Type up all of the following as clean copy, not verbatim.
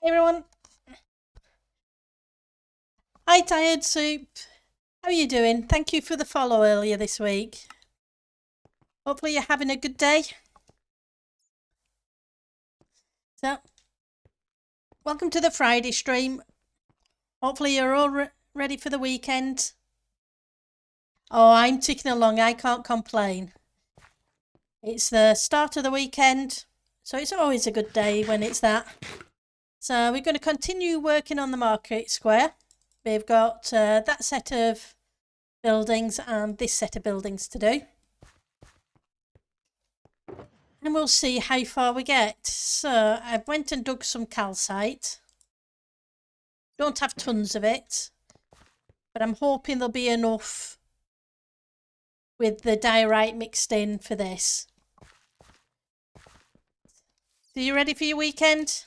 Hey everyone, hi Tired Soup. How are you doing? Thank you for the follow earlier this week. Hopefully you're having a good day. So, welcome to the Friday stream. Hopefully you're all ready for the weekend. Oh, I'm ticking along. I can't complain. It's the start of the weekend, so it's always a good day when it's that. So we're going to continue working on the market square. We've got that set of buildings and this set of buildings to do. And we'll see how far we get. So I went and dug some calcite. Don't have tons of it, but I'm hoping there'll be enough with the diorite mixed in for this. So you ready for your weekend?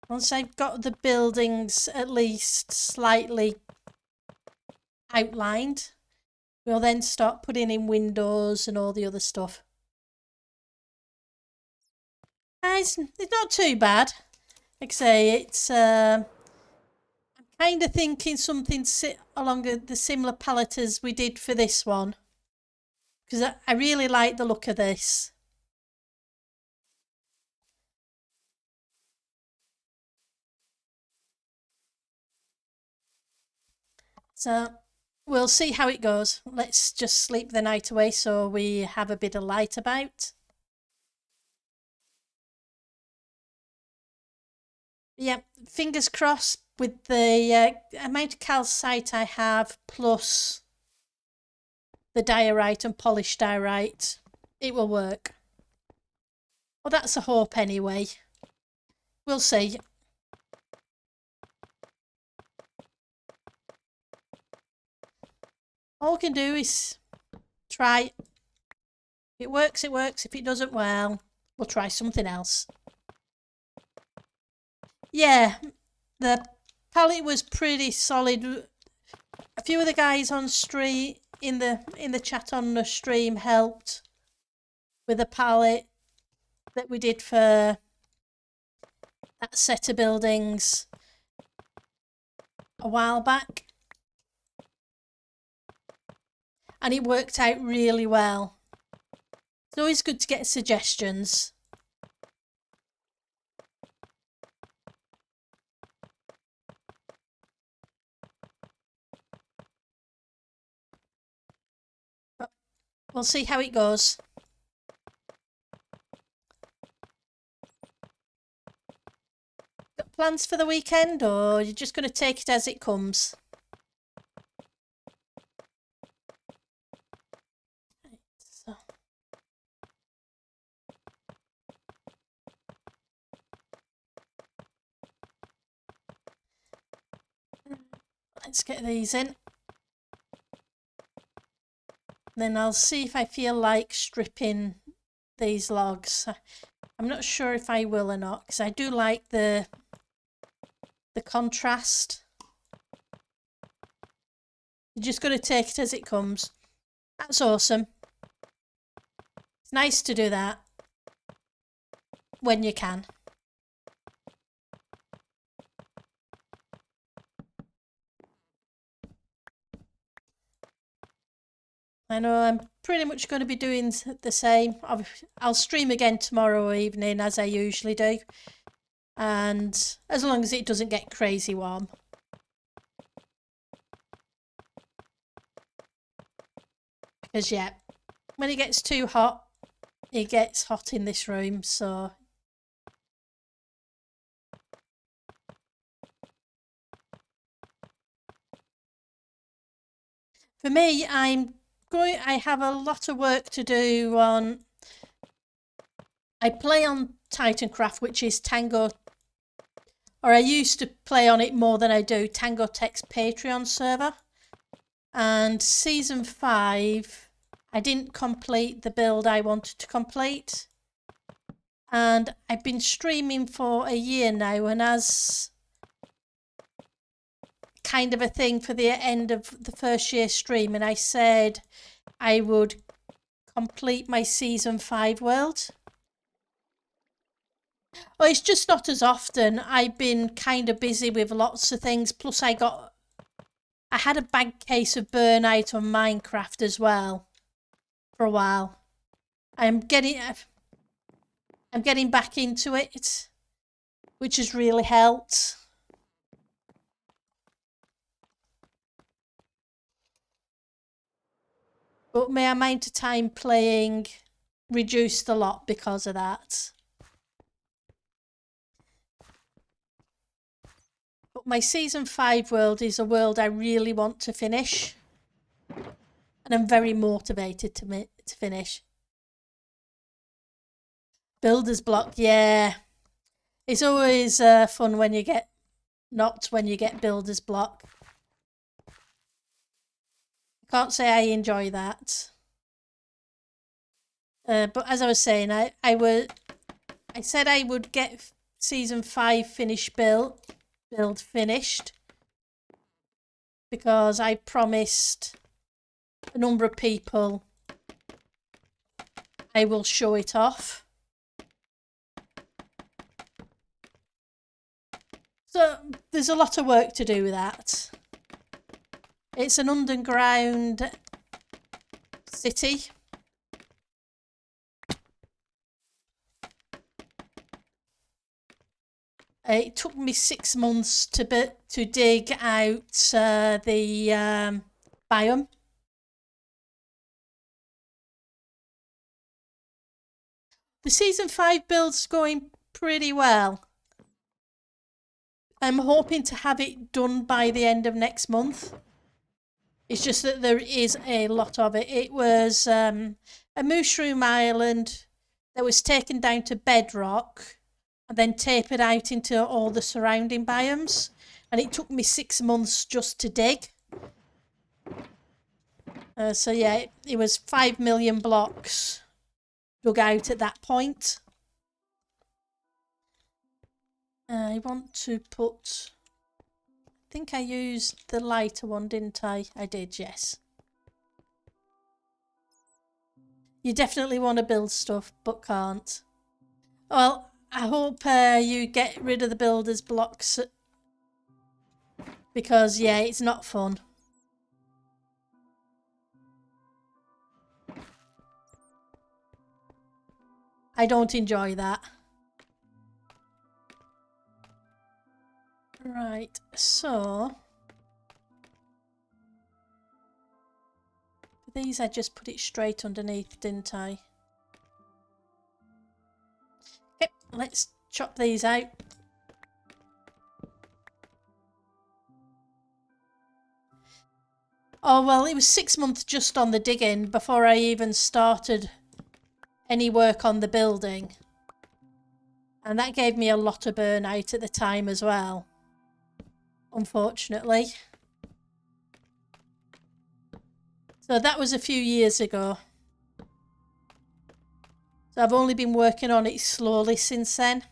Once I've got the buildings at least slightly outlined, we'll then start putting in windows and all the other stuff. It's not too bad. Like I say, it's I'm kind of thinking something along the similar palette as we did for this one, because I really like the look of this. So we'll see how it goes. Let's just sleep the night away so we have a bit of light about. Yeah, fingers crossed with the amount of calcite I have plus the diorite and polished diorite, it will work. Well, that's a hope anyway. We'll see. All we can do is try. If it works, it works. If it doesn't, well, we'll try something else. Yeah, the palette was pretty solid. A few of the guys on stream in the chat on the stream helped with the palette that we did for that set of buildings a while back, and it worked out really well. It's always good to get suggestions. But we'll see how it goes. Got plans for the weekend, or you're just going to take it as it comes? So. Let's get these in. Then I'll see if I feel like stripping these logs. I'm not sure if I will or not, because I do like the contrast. You're just going to take it as it comes. That's awesome. It's nice to do that when you can. I know I'm pretty much going to be doing the same. I'll stream again tomorrow evening as I usually do. And as long as it doesn't get crazy warm. Because yeah, when it gets too hot, it gets hot in this room, so for me, I have a lot of work to do on. I play on Titancraft, which is Tango, or I used to play on it more than I do, Tango Tech's Patreon server. And season 5, I didn't complete the build I wanted to complete. And I've been streaming for a year now, and as kind of a thing for the end of the first year stream, and I said I would complete my season 5 world. Oh, it's just not as often. I've been kind of busy with lots of things. Plus I had a bad case of burnout on Minecraft as well for a while. I'm getting back into it, which has really helped. But my amount of time playing reduced a lot because of that. But my season 5 world is a world I really want to finish. And I'm very motivated to finish. Builder's block, yeah. It's always fun when you get builder's block. I can't say I enjoy that. But as I was saying, I said I would get season 5 build finished because I promised a number of people I will show it off. So there's a lot of work to do with that. It's an underground city. It took me 6 months to dig out the biome. The season 5 build's going pretty well. I'm hoping to have it done by the end of next month. It's just that there is a lot of it. It was a mushroom island that was taken down to bedrock and then tapered out into all the surrounding biomes. And it took me 6 months just to dig. So yeah, it was 5 million blocks dug out at that point. I want to put... I think I used the lighter one, didn't I? I did, yes. You definitely want to build stuff, but can't. Well, I hope you get rid of the builder's blocks. Because, yeah, it's not fun. I don't enjoy that. Right, so... for these I just put it straight underneath, didn't I? Okay, let's chop these out. Oh, well, it was 6 months just on the digging before I even started any work on the building. And that gave me a lot of burnout at the time as well, unfortunately. So that was a few years ago. So I've only been working on it slowly since then.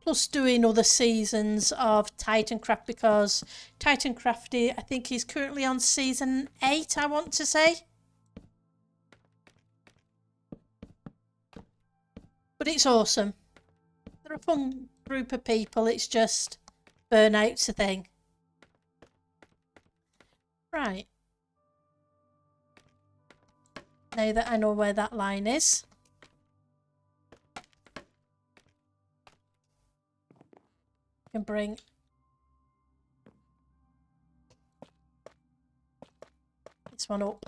Plus doing other seasons of Titancraft because Titancraft, I think he's currently on season 8, I want to say. But it's awesome. They're a fun group of people. It's just burnout's a thing. Right. Now that I know where that line is. I can bring this one up.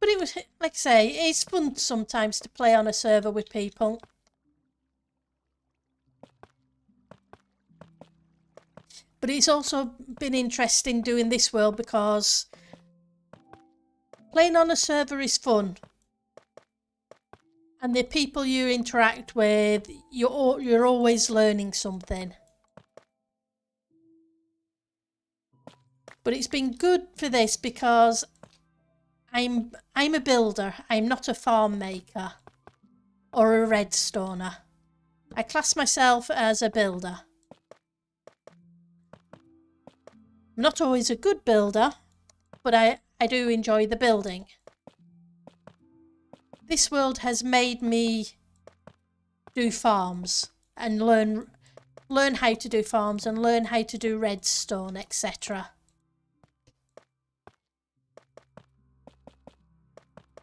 But it was, like I say, it's fun sometimes to play on a server with people. But it's also been interesting doing this world because playing on a server is fun. And the people you interact with, you're always learning something. But it's been good for this because I'm a builder. I'm not a farm maker or a redstoner. I class myself as a builder. I'm not always a good builder, but I do enjoy the building. This world has made me do farms and learn how to do farms and learn how to do redstone, etc.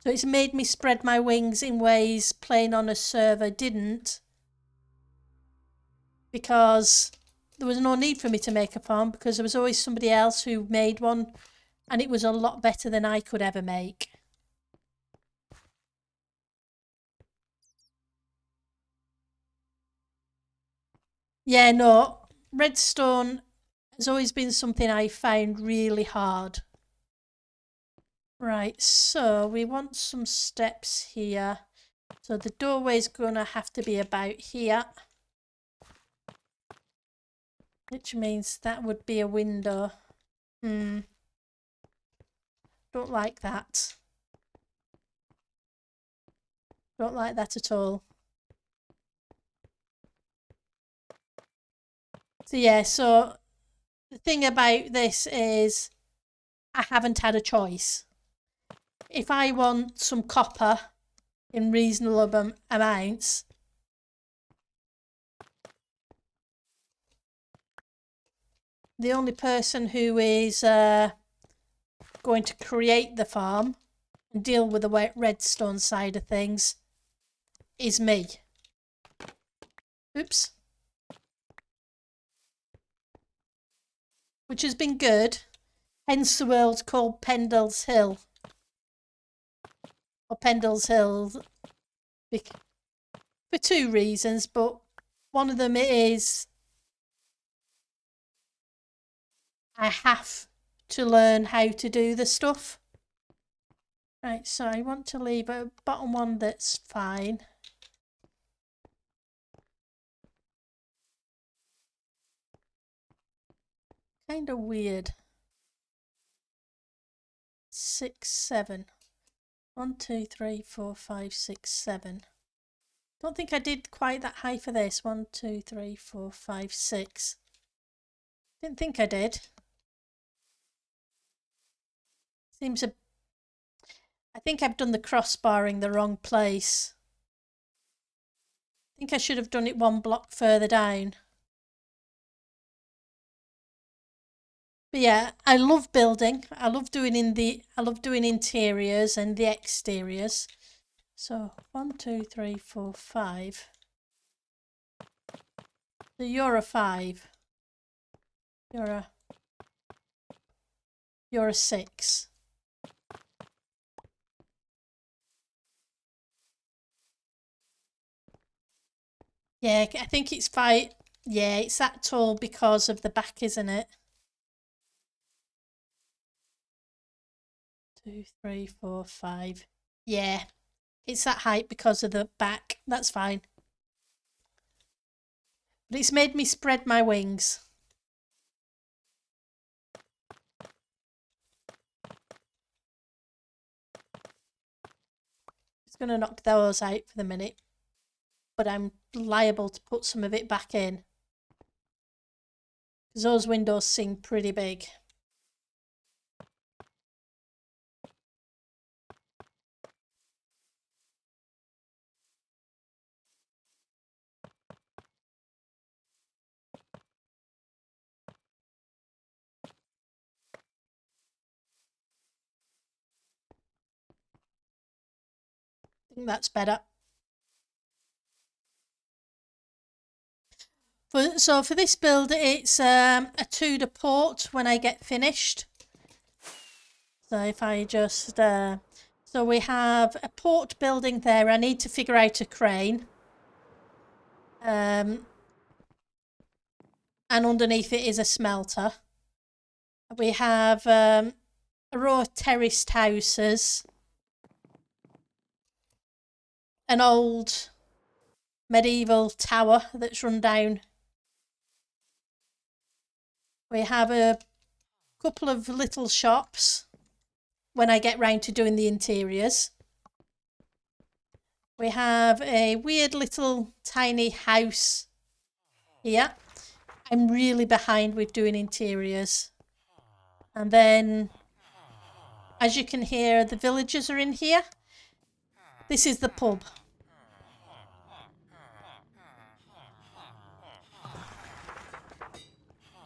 So it's made me spread my wings in ways playing on a server didn't, because there was no need for me to make a farm because there was always somebody else who made one and it was a lot better than I could ever make. Yeah, no, redstone has always been something I found really hard. Right, so we want some steps here. So the doorway's gonna have to be about here, which means that would be a window. Don't like that. Don't like that at all. So yeah, so the thing about this is I haven't had a choice. If I want some copper in reasonable amounts, the only person who is going to create the farm and deal with the redstone side of things is me. Oops. Which has been good. Hence the world's called Pendle's Hill. Or Pendle's Hill. For two reasons, but one of them is I have to learn how to do the stuff. Right, so I want to leave a bottom one that's fine. Kind of weird. 6, 7. 1, 2, 3, 4, 5, 6, 7. Don't think I did quite that high for this. 1, 2, 3, 4, 5, 6. Didn't think I did. Seems I think I've done the crossbarring the wrong place. I think I should have done it one block further down. But yeah, I love building. I love doing interiors and the exteriors. So 1, 2, 3, 4, 5. So you're a 5. You're a 6. Yeah, I think it's 5. Yeah, it's that tall because of the back, isn't it? 2, 3, 4, 5. Yeah, it's that height because of the back. That's fine. But it's made me spread my wings. It's going to knock those out for the minute. But I'm liable to put some of it back in. Because those windows seem pretty big. I think that's better. So for this build, it's a Tudor port when I get finished. So if I just... so we have a port building there. I need to figure out a crane. And underneath it is a smelter. We have a row of terraced houses. An old medieval tower that's run down. We have a couple of little shops when I get round to doing the interiors. We have a weird little tiny house here. I'm really behind with doing interiors. And then, as you can hear, the villagers are in here. This is the pub.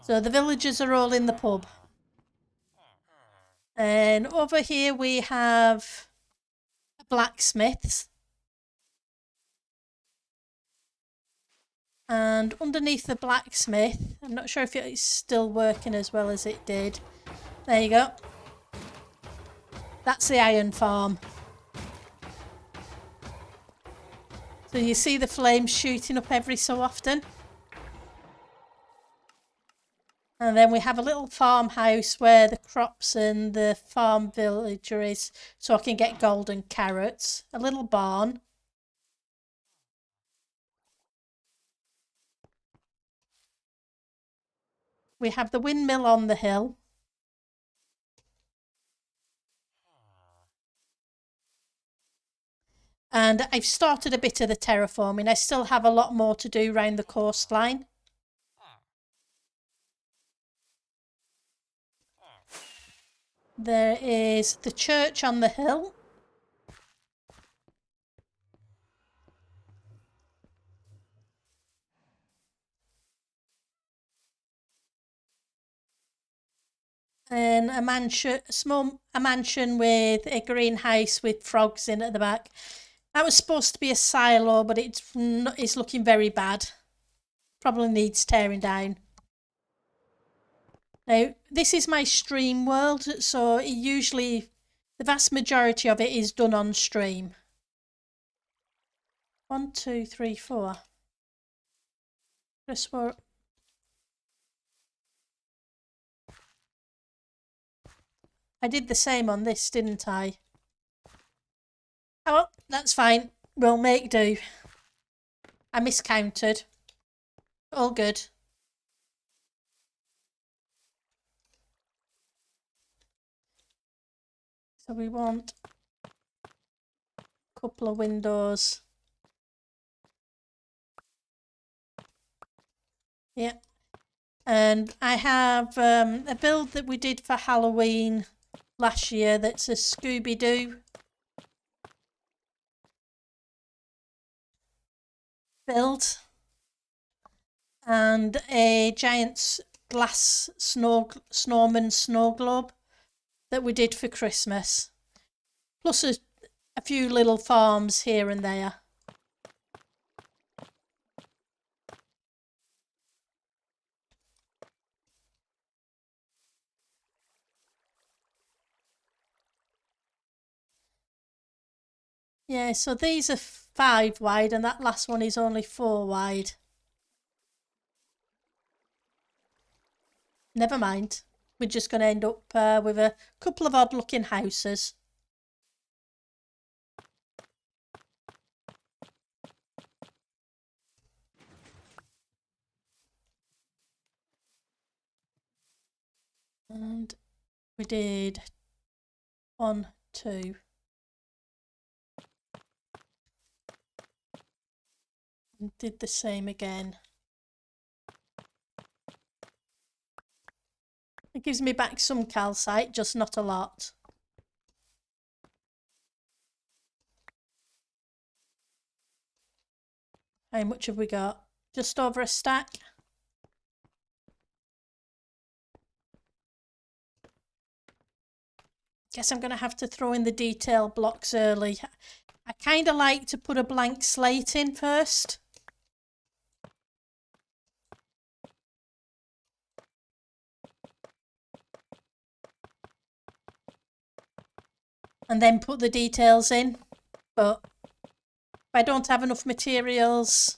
So the villagers are all in the pub. And over here we have blacksmiths. And underneath the blacksmith, I'm not sure if it's still working as well as it did. There you go. That's the iron farm. So you see the flames shooting up every so often. And then we have a little farmhouse where the crops and the farm villager is, so I can get golden carrots. A little barn. We have the windmill on the hill. And I've started a bit of the terraforming. I still have a lot more to do around the coastline. There is the church on the hill. And a mansion, a mansion with a greenhouse with frogs in at the back. That was supposed to be a silo, but it's looking very bad. Probably needs tearing down. Now, this is my stream world, so usually the vast majority of it is done on stream. 1, 2, 3, 4. Press 4. I did the same on this, didn't I? Oh, well, that's fine. We'll make do. I miscounted. All good. So we want a couple of windows. Yeah. And I have a build that we did for Halloween last year that's a Scooby-Doo build. And a giant glass snowman snow globe that we did for Christmas. Plus a few little farms here and there. Yeah, so these are 5 wide and that last one is only 4 wide. Never mind. We're just going to end up with a couple of odd looking houses. And we did 1, 2. And did the same again. It gives me back some calcite, just not a lot. How much have we got? Just over a stack. Guess I'm going to have to throw in the detail blocks early. I kind of like to put a blank slate in first. And then put the details in. But if I don't have enough materials,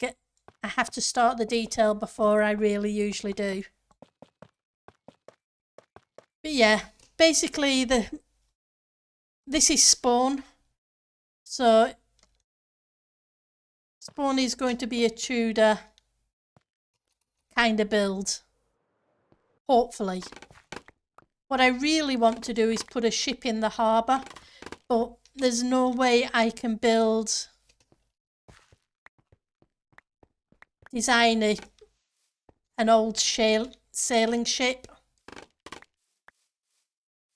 I have to start the detail before I really usually do. But yeah, basically this is spawn. So spawn is going to be a Tudor kind of build. Hopefully. What I really want to do is put a ship in the harbour, but there's no way I can design an old sailing ship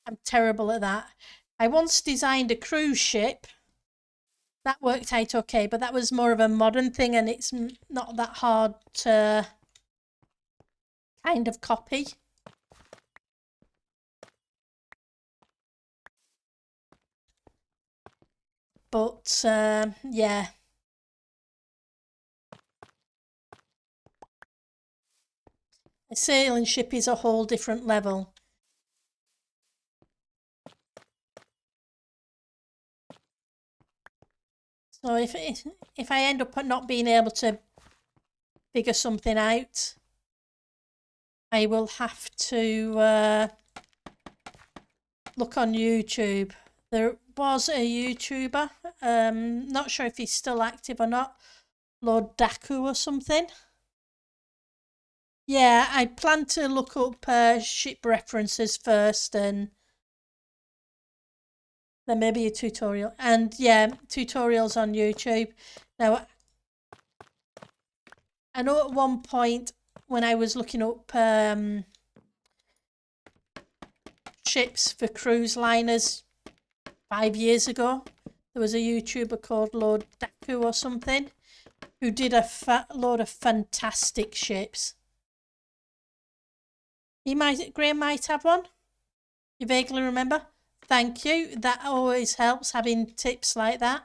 I'm terrible at that. I once designed a cruise ship. That worked out okay, but that was more of a modern thing and it's not that hard to kind of copy. But yeah. A sailing ship is a whole different level. So if I end up not being able to figure something out, I will have to look on YouTube. There was a YouTuber, not sure if he's still active or not, Lord Daku or something. Yeah, I plan to look up ship references first and then maybe a tutorial. And yeah, tutorials on YouTube. Now, I know at one point when I was looking up ships for cruise liners 5 years ago, there was a YouTuber called Lord Daku or something who did a load of fantastic ships. Graham might have one. You vaguely remember? Thank you. That always helps, having tips like that.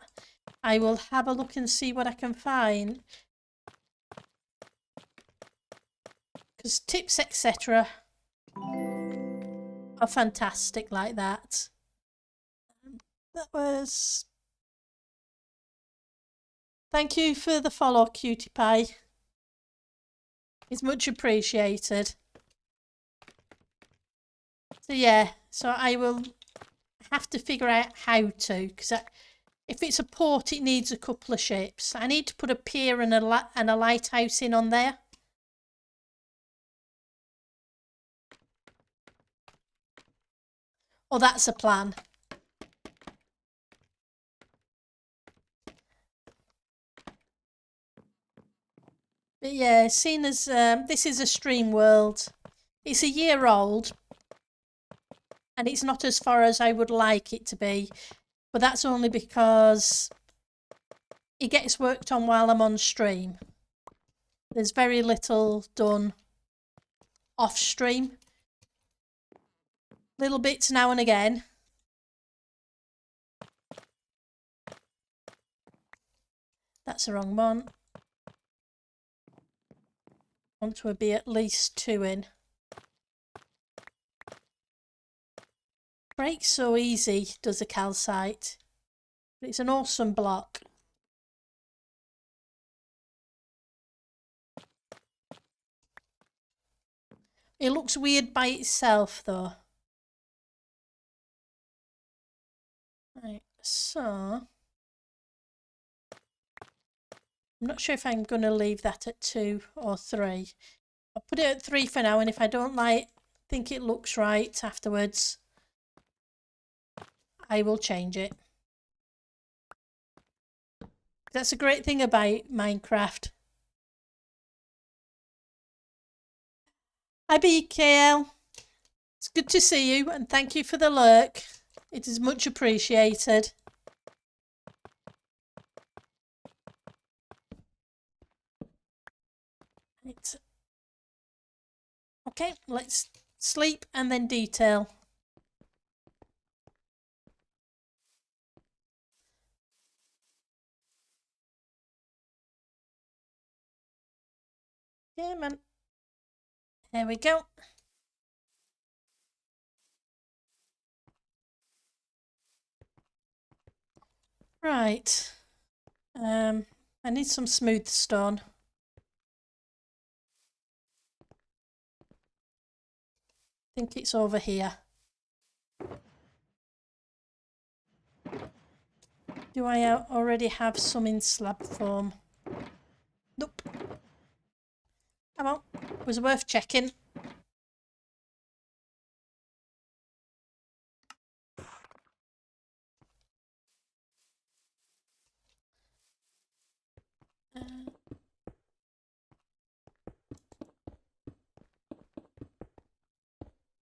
I will have a look and see what I can find. Because tips, etc. are fantastic like that. That was... Thank you for the follow, Cutie Pie. It's much appreciated. So yeah, so I will have to figure out how to, because if it's a port, it needs a couple of ships. I need to put a pier and a lighthouse in on there. Oh, that's a plan. But yeah, seeing as this is a stream world, it's a year old and it's not as far as I would like it to be, but that's only because it gets worked on while I'm on stream. There's very little done off stream. Little bits now and again. That's the wrong one. Want to be at least 2 in. Breaks so easy, does a calcite. But it's an awesome block. It looks weird by itself though. Right, so I'm not sure if I'm going to leave that at 2 or 3. I'll put it at 3 for now, and if I don't think it looks right afterwards, I will change it. That's a great thing about Minecraft. Hi BKL. It's good to see you and thank you for the lurk. It is much appreciated. Right. Okay, let's sleep and then detail. Yeah, man. There we go. Right. I need some smooth stone. I think it's over here. Do I already have some in slab form? Nope. Come on. It was worth checking.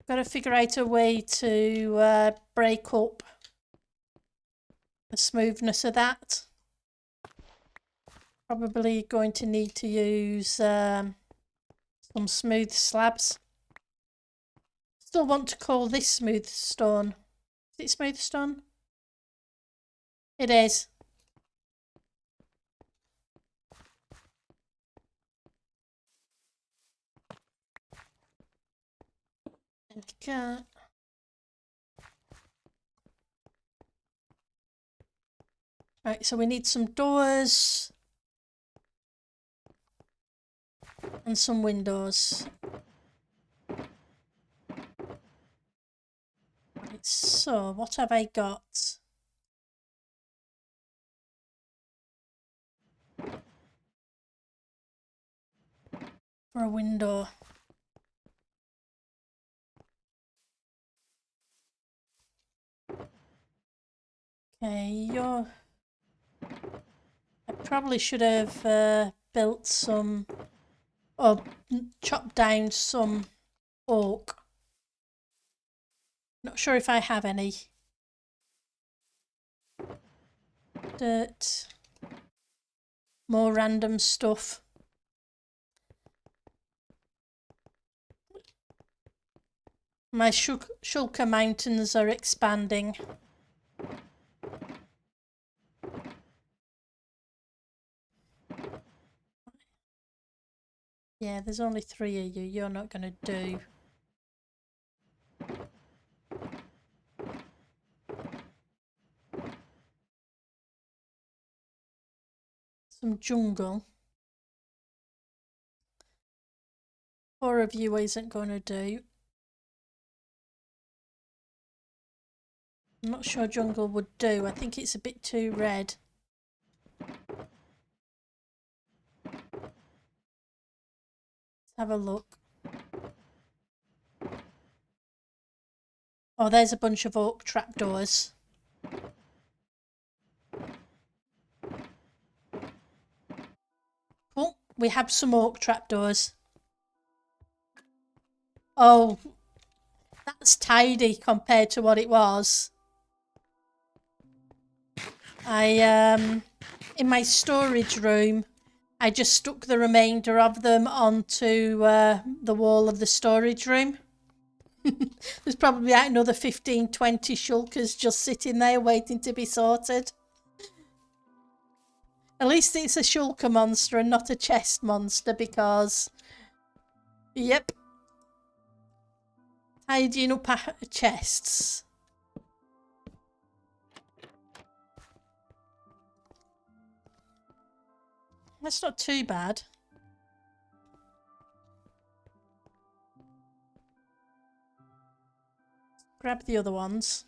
Got to figure out a way to break up the smoothness of that. Probably going to need to use some smooth slabs. Still want to call this smooth stone. Is it smooth stone? It is. Okay. Right, so we need some doors and some windows. Right, so what have I got? For a window. Okay, I probably should have built some, or chopped down some oak. Not sure if I have any. Dirt. More random stuff. My Shulker Mountains are expanding. Yeah, there's only 3 of you. You're not going to do. Some jungle. 4 of you isn't going to do. I'm not sure jungle would do. I think it's a bit too red. Let's have a look. Oh, there's a bunch of oak trapdoors. Oh, we have some oak trapdoors. Oh, that's tidy compared to what it was. In my storage room, I just stuck the remainder of them onto the wall of the storage room. There's probably another 15, 20 shulkers just sitting there waiting to be sorted. At least it's a shulker monster and not a chest monster because, yep, tidying up chests. That's not too bad. Grab the other ones.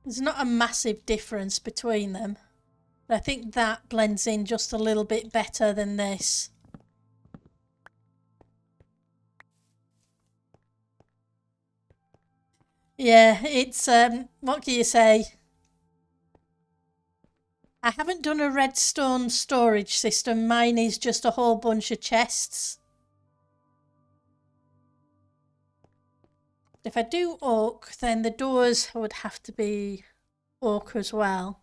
There's not a massive difference between them. But I think that blends in just a little bit better than this. Yeah, it's, what can you say? I haven't done a redstone storage system. Mine is just a whole bunch of chests. If I do oak, then the doors would have to be oak as well.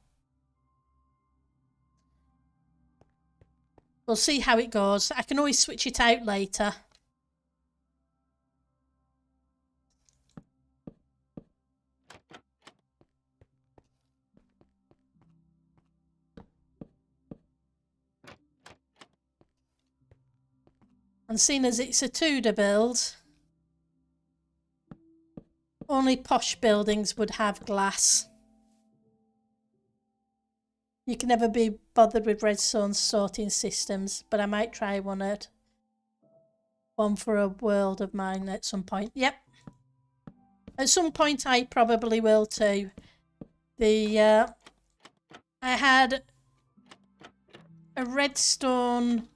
We'll see how it goes. I can always switch it out later. And seeing as it's a Tudor build, only posh buildings would have glass. You can never be bothered with redstone sorting systems, but I might try one for a world of mine at some point. Yep. At some point I probably will too. I had a redstone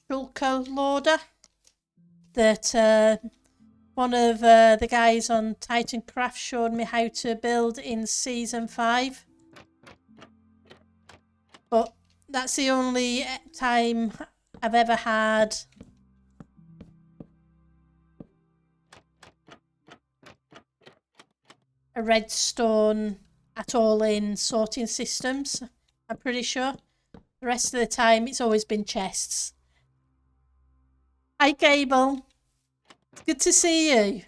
shulker loader that one of the guys on Titan Craft showed me how to build in season 5. But that's the only time I've ever had a redstone at all in sorting systems, I'm pretty sure. The rest of the time it's always been chests. Hi Gable, it's good to see you.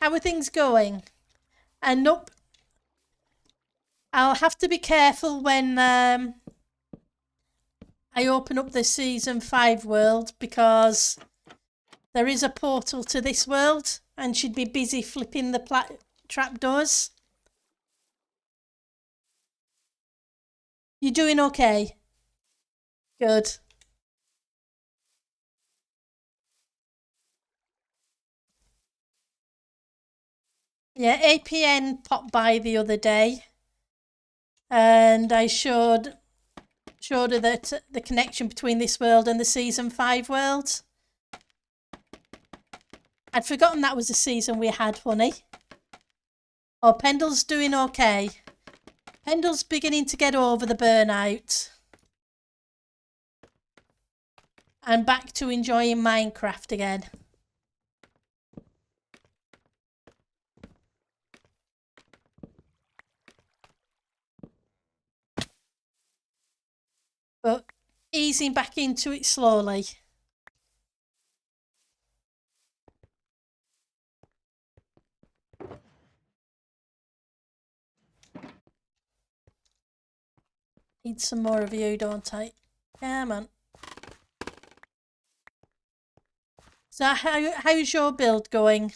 How are things going? And nope, I'll have to be careful when I open up the season 5 world, because there is a portal to this world and she'd be busy flipping the trapdoors. You doing okay? Good. Yeah, APN popped by the other day and I showed her that the connection between this world and the season 5 world. I'd forgotten that was the season we had, honey. Oh, Pendle's doing okay. Pendle's beginning to get over the burnout. And back to enjoying Minecraft again. But easing back into it slowly. Need some more of you, don't I? Come on. So how's your build going?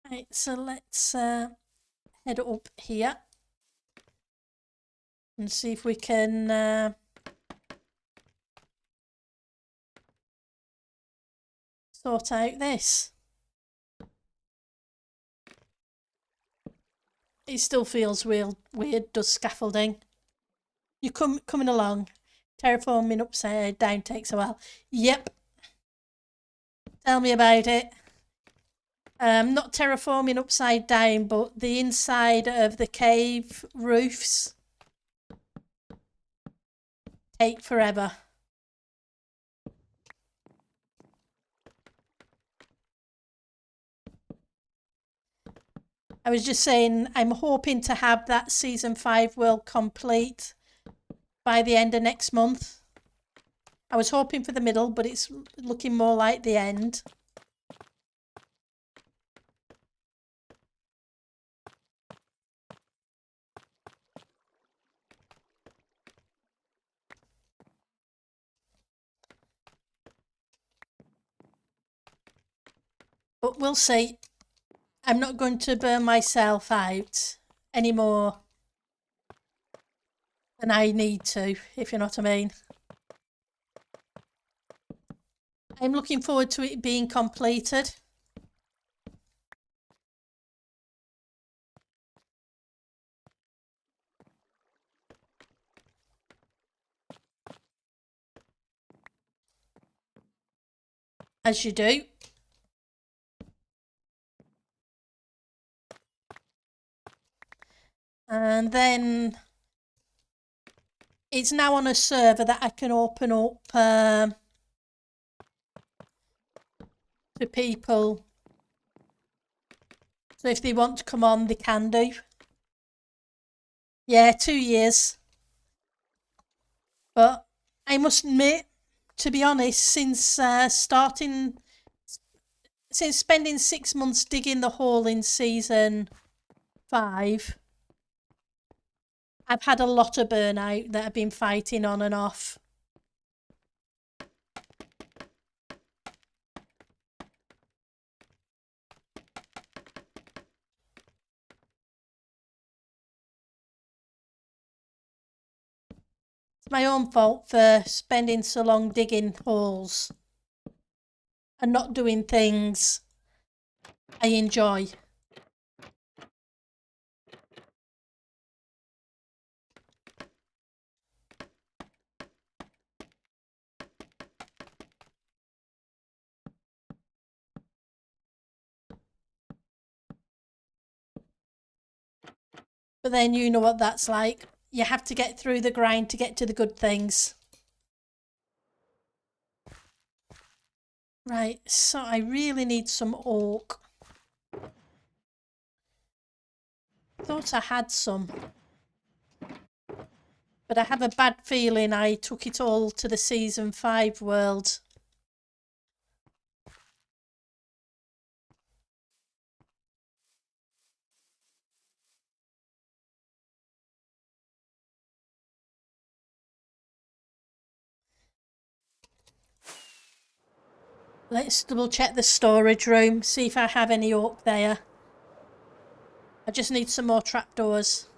Right, so let's head up here and see if we can sort out this. It still feels weird, does scaffolding. You coming along. Terraforming upside down takes a while. Yep. Tell me about it. Not terraforming upside down, but the inside of the cave roofs take forever. I was just saying, I'm hoping to have that season 5 world complete by the end of next month. I was hoping for the middle, but it's looking more like the end. But we'll see. I'm not going to burn myself out any more than I need to, if you know what I mean. I'm looking forward to it being completed. As you do. And then it's now on a server that I can open up to people. So if they want to come on, they can do. Yeah, 2 years. But I must admit, to be honest, since spending 6 months digging the hole in season 5, I've had a lot of burnout that I've been fighting on and off. My own fault for spending so long digging holes and not doing things I enjoy. But then you know what that's like. You have to get through the grind to get to the good things. Right, so I really need some oak. Thought I had some. But I have a bad feeling I took it all to the Season 5 world. Let's double check the storage room, see if I have any oak there. I just need some more trapdoors.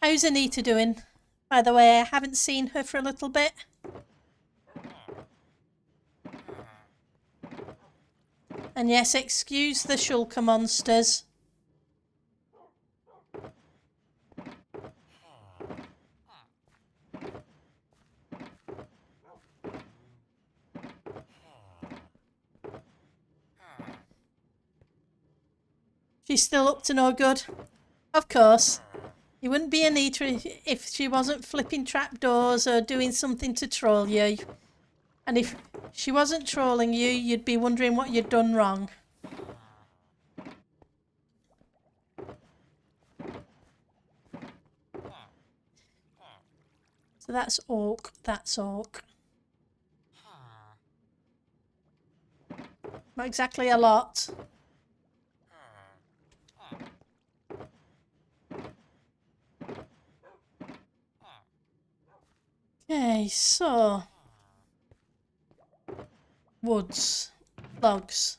How's Anita doing? By the way, I haven't seen her for a little bit. And yes, excuse the shulker monsters. She's still up to no good. Of course. You wouldn't be Anita if she wasn't flipping trapdoors or doing something to troll you. And if she wasn't trolling you, you'd be wondering what you'd done wrong. So that's oak, that's oak. Not exactly a lot. Okay, so woods, logs.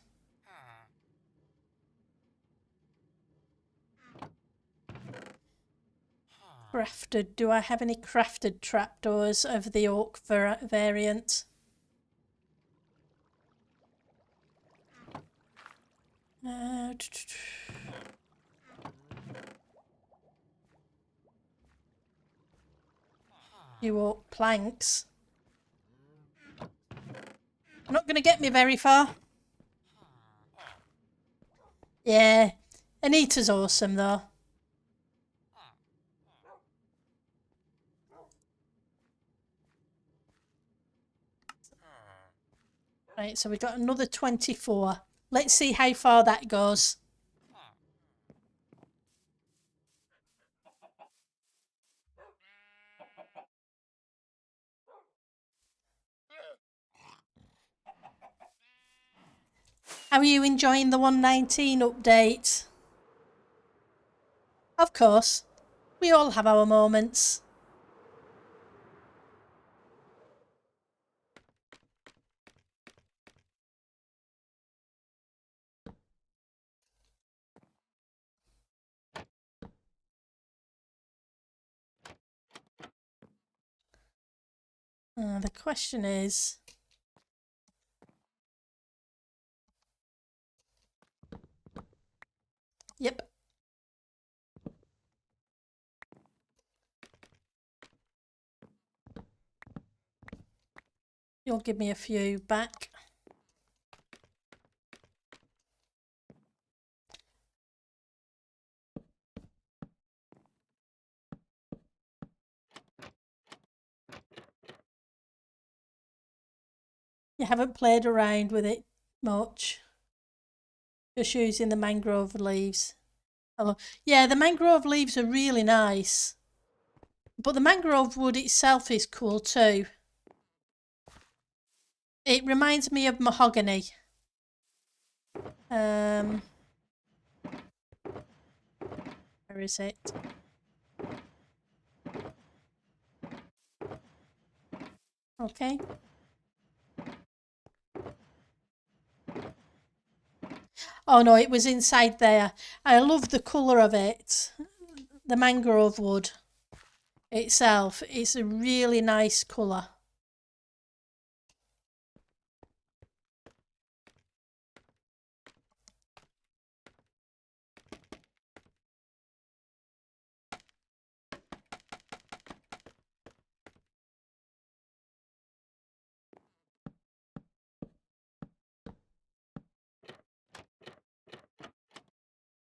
Crafted. Do I have any crafted trapdoors of the oak variant? You oak planks. Not going to get me very far. Yeah, Anita's awesome though. Right, so we've got another 24. Let's see how far that goes. How are you enjoying the 119 update? Of course. We all have our moments. The question is... Yep. You'll give me a few back. You haven't played around with it much. Just using the mangrove leaves. Yeah, the mangrove leaves are really nice. But the mangrove wood itself is cool too. It reminds me of mahogany. Where is it? Okay. Oh no, it was inside there. I love the colour of it. The mangrove wood itself. It's a really nice colour.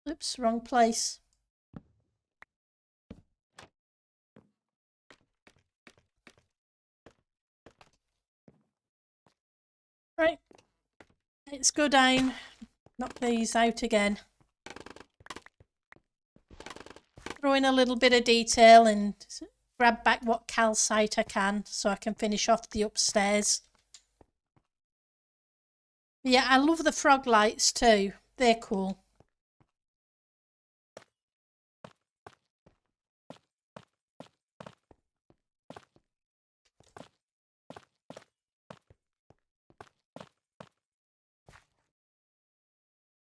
Oops, wrong place. Right, let's go down, knock these out again. Throw in a little bit of detail and grab back what calcite I can so I can finish off the upstairs. Yeah, I love the frog lights too. They're cool.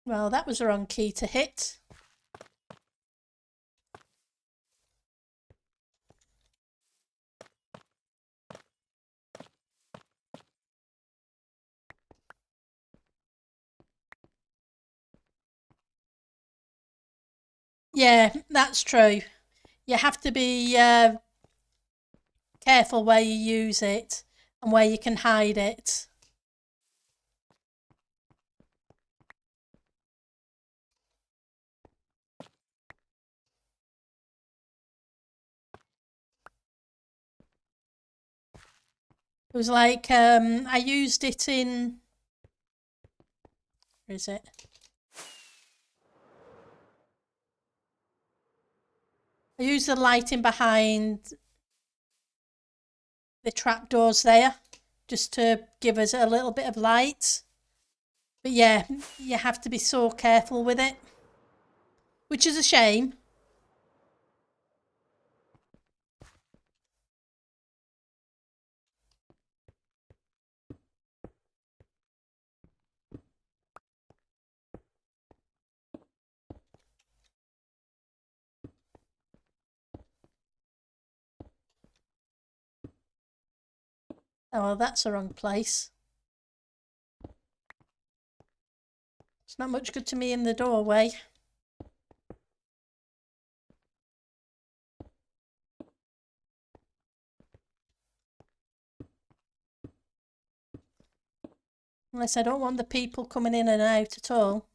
Well, that was the wrong key to hit. Yeah, that's true. You have to be careful where you use it and where you can hide it. It was like I used it in. Where is it? I used the lighting behind the trapdoors there just to give us a little bit of light. But yeah, you have to be so careful with it, which is a shame. Oh, well, that's the wrong place. It's not much good to me in the doorway. Unless I don't want the people coming in and out at all.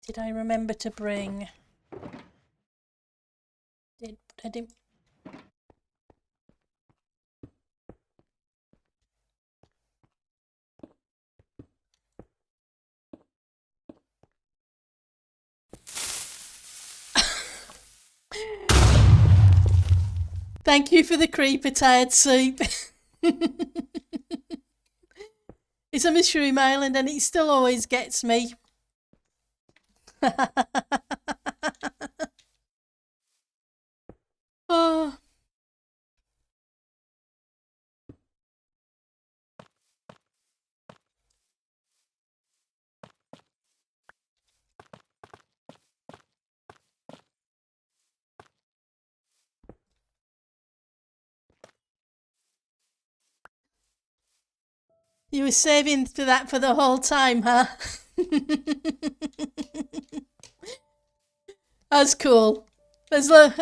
Did I remember to bring? I didn't. Thank you for the creeper tired soup. It's a mushroom island and it still always gets me. Oh. You were saving for that for the whole time, huh? That's cool. As long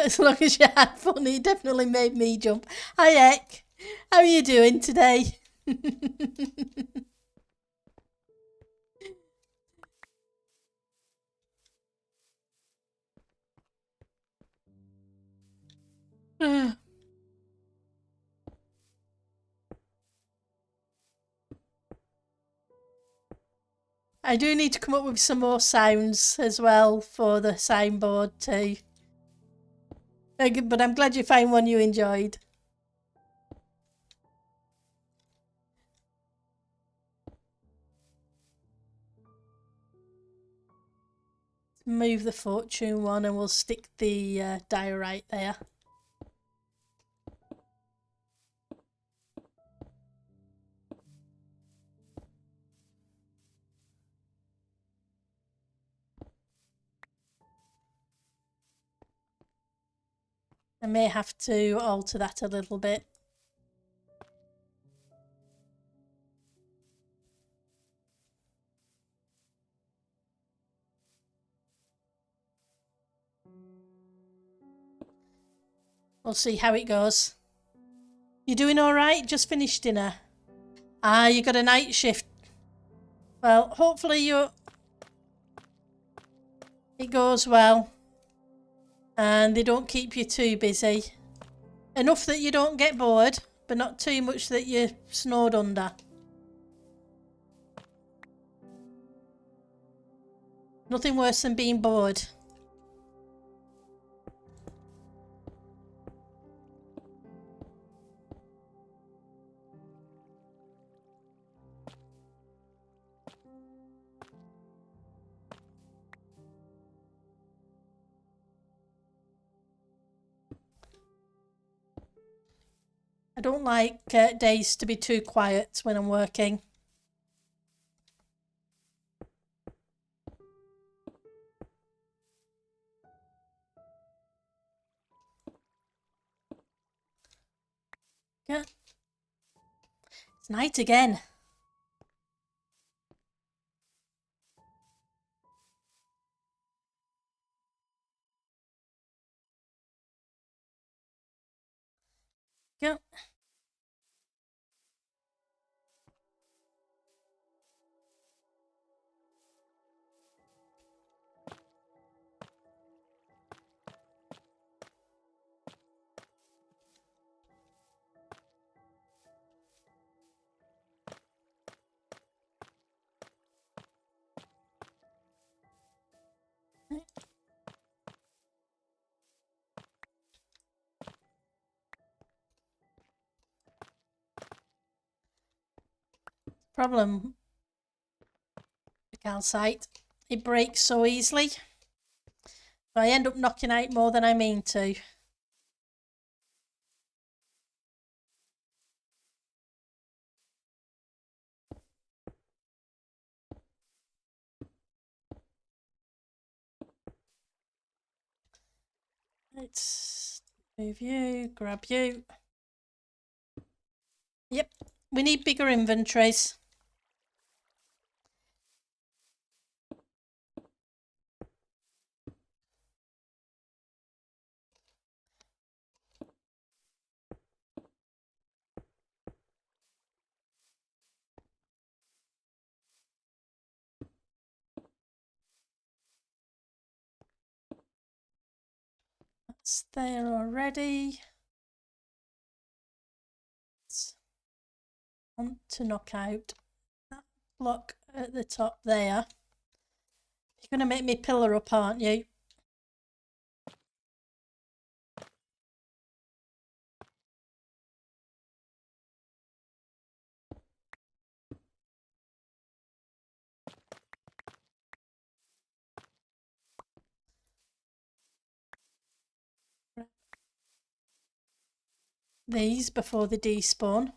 as you had fun, it definitely made me jump. Hi, Ek. How are you doing today? I do need to come up with some more sounds as well for the soundboard too. But I'm glad you found one you enjoyed. Move the fortune one and we'll stick the diorite there. I may have to alter that a little bit. We'll see how it goes. You doing all right? Just finished dinner. Ah, you got a night shift. Well, hopefully it goes well and they don't keep you too busy. Enough that you don't get bored, but not too much that you're snowed under. Nothing worse than being bored. I don't like days to be too quiet when I'm working. Yeah. It's night again. Yeah. Problem with calcite, it breaks so easily. So I end up knocking out more than I mean to. Let's move you, grab you. Yep, we need bigger inventories. That's there already. It's want to knock out that block at the top there. You're going to make me pillar up, aren't you? These before they despawn.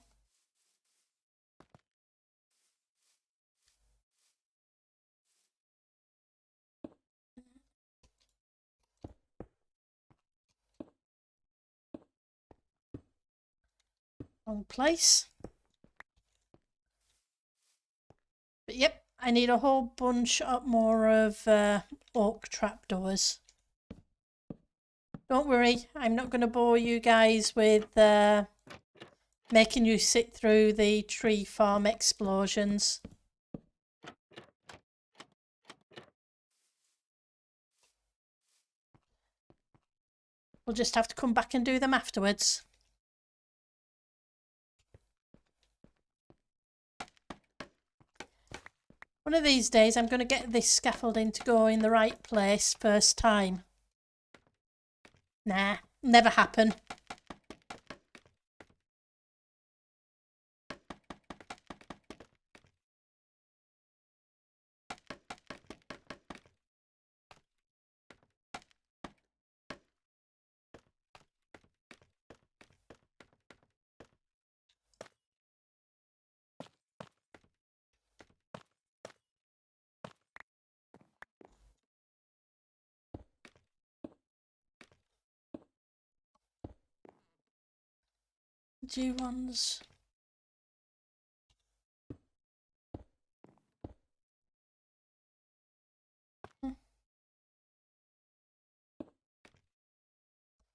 Wrong place. But yep, I need a whole bunch up more of oak trapdoors. Don't worry, I'm not going to bore you guys with making you sit through the tree farm explosions. We'll just have to come back and do them afterwards. One of these days I'm going to get this scaffolding to go in the right place first time. Nah, never happen. pt2 ones.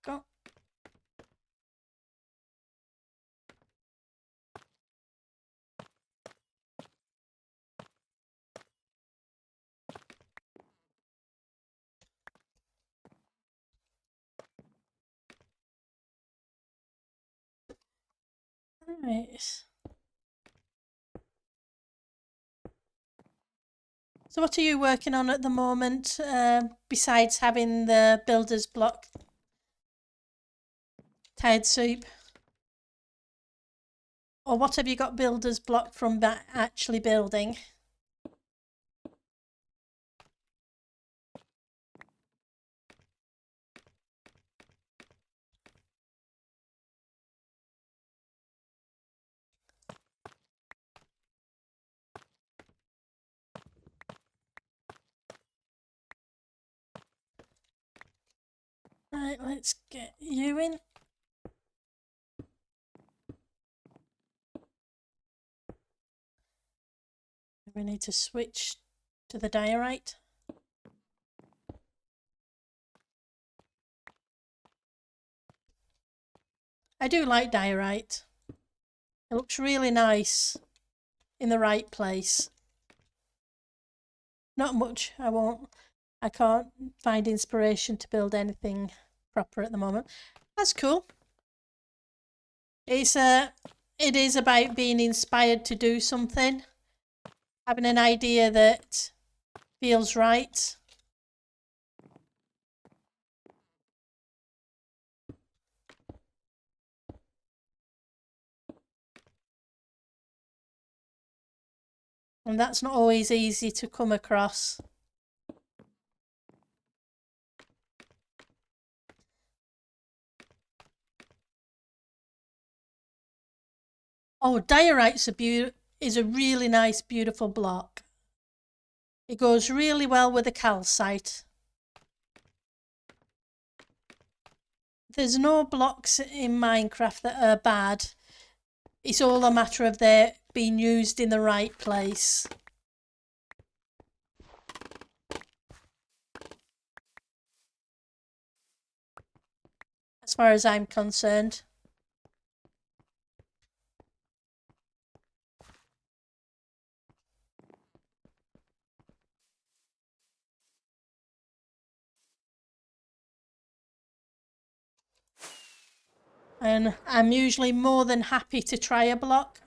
Go. Right. So what are you working on at the moment, besides having the builder's block tired soup? Or what have you got builder's block from that actually building? Right, let's get you in. We need to switch to the diorite. I do like diorite. It looks really nice in the right place. Not much. I can't find inspiration to build anything proper at the moment. That's cool. It is about being inspired to do something, having an idea that feels right. And that's not always easy to come across. Oh, diorite's is a really nice, beautiful block. It goes really well with the calcite. There's no blocks in Minecraft that are bad. It's all a matter of their being used in the right place. As far as I'm concerned. And I'm usually more than happy to try a block.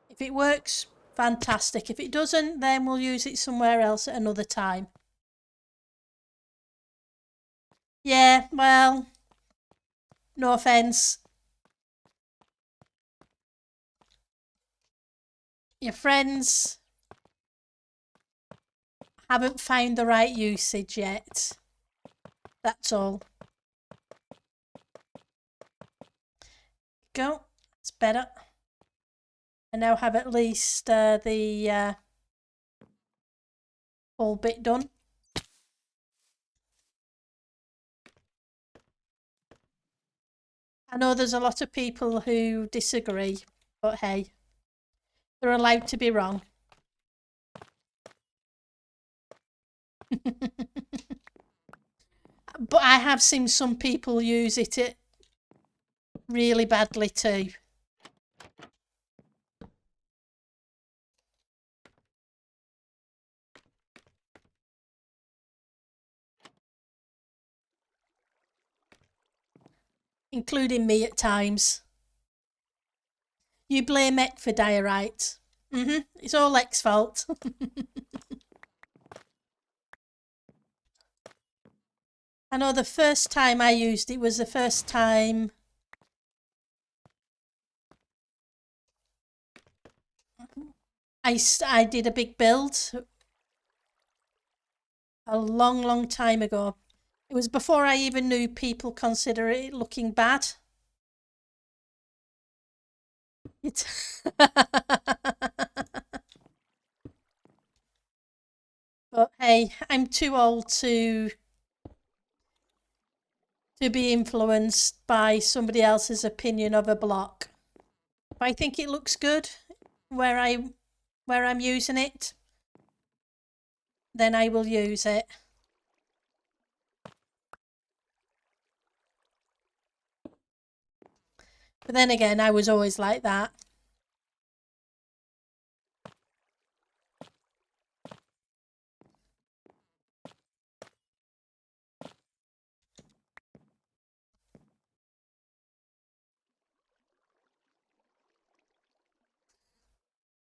If it works, fantastic. If it doesn't, then we'll use it somewhere else at another time. Yeah, well, no offence. Your friends haven't found the right usage yet. That's all. Go. It's better. I now have at least the whole bit done. I know there's a lot of people who disagree, but hey, they're allowed to be wrong. But I have seen some people use it really badly too. Including me at times. You blame Ek for diorite. It's all Ek's fault. I know the first time I used it was the first time I did a big build a long, long time ago. It was before I even knew people consider it looking bad. But hey, I'm too old to be influenced by somebody else's opinion of a block. I think it looks good where I'm using it, then I will use it. But then again, I was always like that.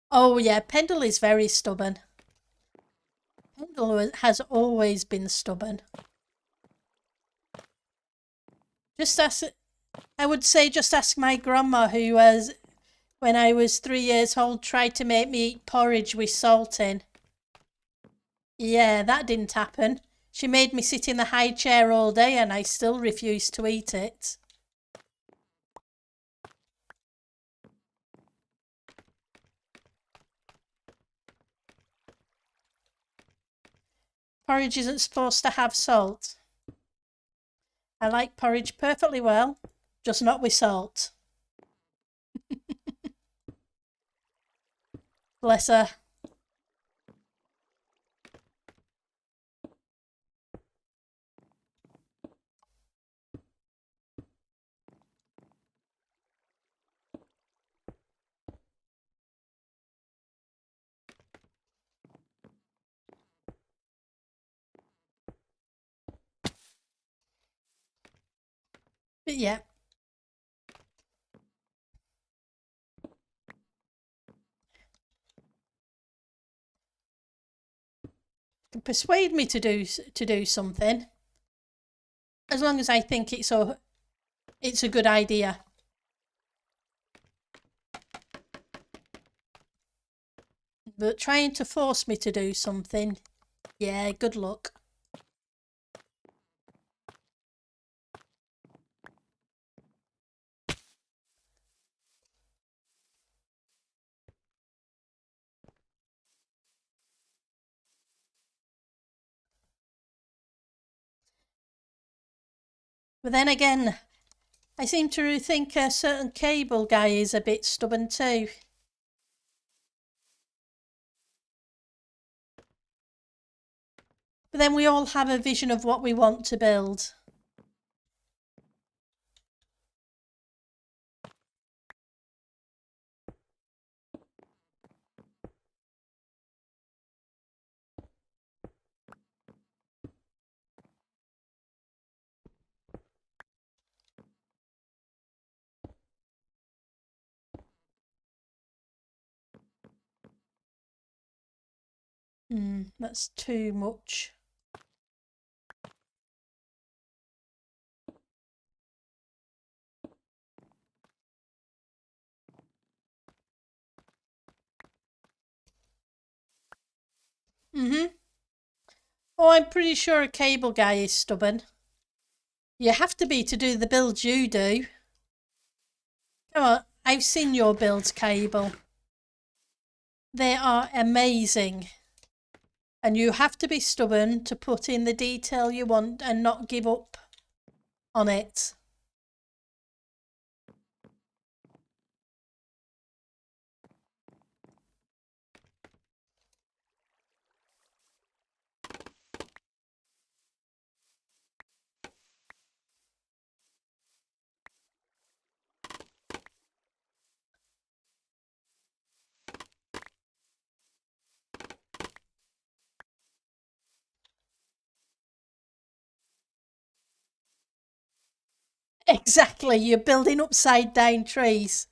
Oh yeah, Pendle is very stubborn. Pendle has always been stubborn. I would say just ask my grandma, who was, when I was 3 years old, tried to make me eat porridge with salt in. Yeah, that didn't happen. She made me sit in the high chair all day and I still refused to eat it. Porridge isn't supposed to have salt. I like porridge perfectly well, just not with salt. Bless her. But yeah. Can persuade me to do something, as long as I think it's a good idea. But trying to force me to do something, yeah, good luck. But then again, I seem to think a certain cable guy is a bit stubborn too. But then we all have a vision of what we want to build. That's too much. Oh, I'm pretty sure a cable guy is stubborn. You have to be to do the builds you do. Come on, I've seen your builds, Cable. They are amazing. And you have to be stubborn to put in the detail you want and not give up on it. Exactly, you're building upside down trees.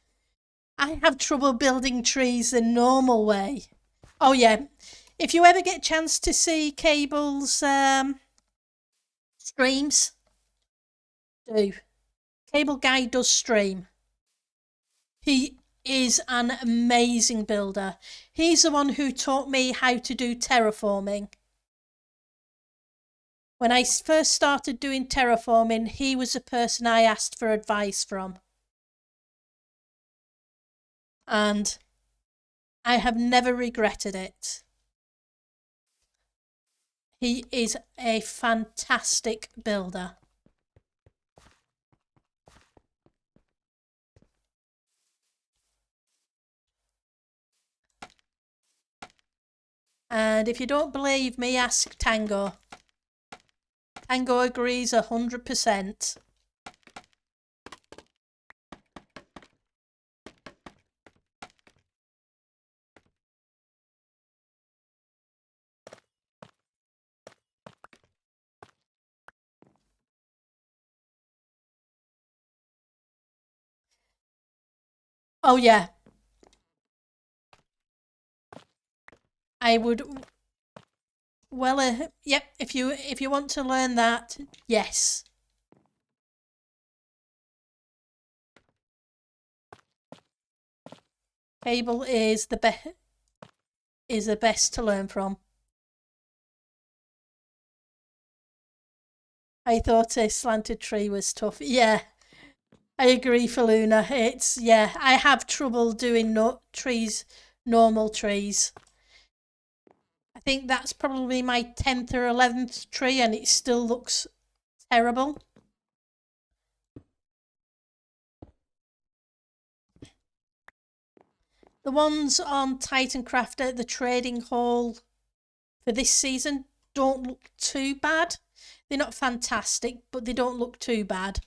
I have trouble building trees the normal way. Oh yeah, if you ever get a chance to see Cable's streams, do. Cable Guy does stream. He is an amazing builder. He's the one who taught me how to do terraforming. When I first started doing terraforming, he was the person I asked for advice from. And I have never regretted it. He is a fantastic builder. And if you don't believe me, ask Tango. Tango agrees 100%. Oh yeah, I would. Well, yep. If you want to learn that, yes. Cable is the best to learn from. I thought a slanted tree was tough. Yeah, I agree, Faluna. It's yeah. I have trouble doing normal trees. I think that's probably my 10th or 11th tree, and it still looks terrible. The ones on Titan Crafter, the trading hall for this season, don't look too bad. They're not fantastic, but they don't look too bad.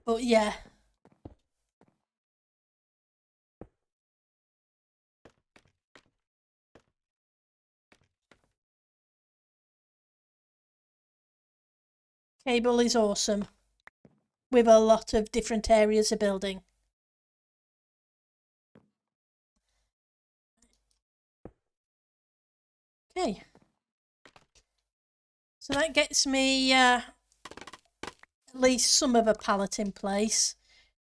But yeah. Cable is awesome. With a lot of different areas of building. Okay. So that gets me at least some of a palette in place.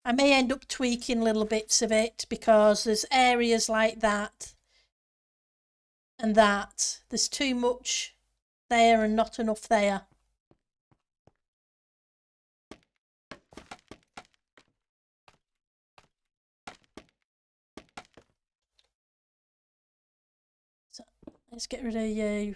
I may end up tweaking little bits of it because there's areas like that and that. There's too much there and not enough there. So let's get rid of you.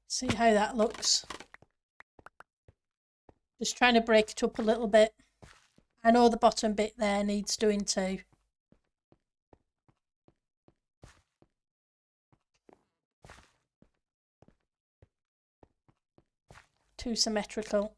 See how that looks. Just trying to break it up a little bit. I know the bottom bit there needs doing too. Too symmetrical.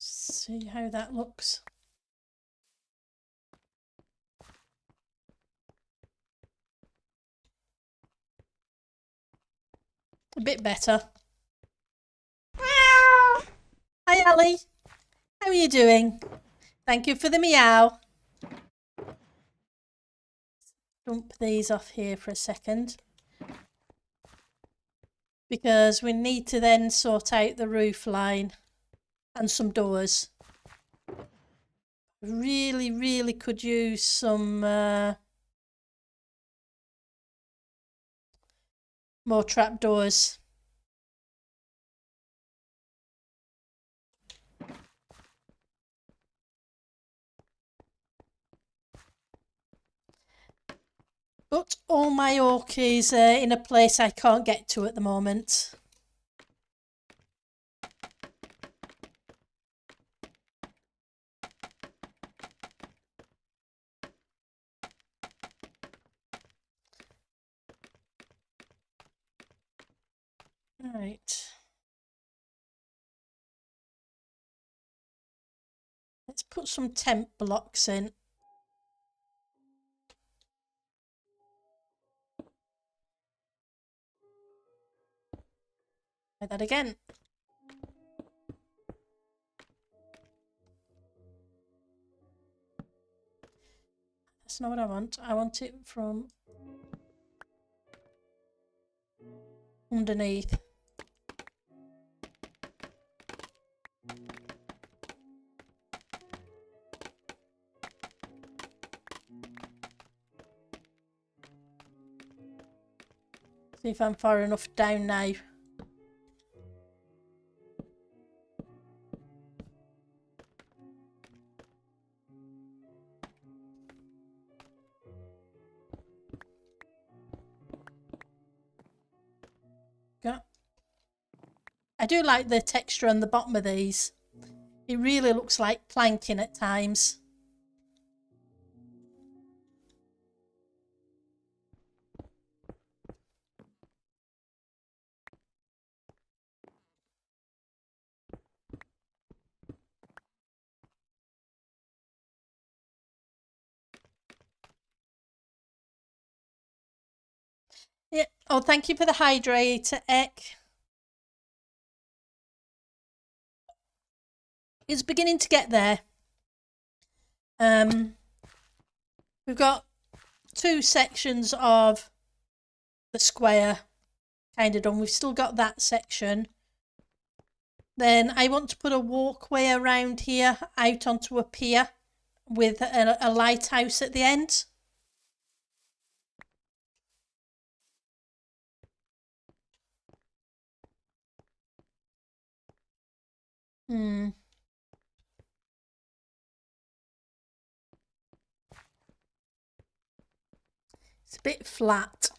See how that looks. A bit better. Hi Ali, how are you doing? Thank you for the meow. Dump these off here for a second. Because we need to then sort out the roof line and some doors. Really could use some more trapdoors. But all my oak is in a place I can't get to at the moment. Right. Let's put some temp blocks in. Try that again. That's not what I want. I want it from underneath. See if I'm far enough down now. I do like the texture on the bottom of these. It really looks like planking at times. Yeah. Oh, thank you for the hydrator, Ek. It's beginning to get there. We've got 2 sections of the square kind of done. We've still got that section. Then I want to put a walkway around here out onto a pier with a lighthouse at the end. It's a bit flat.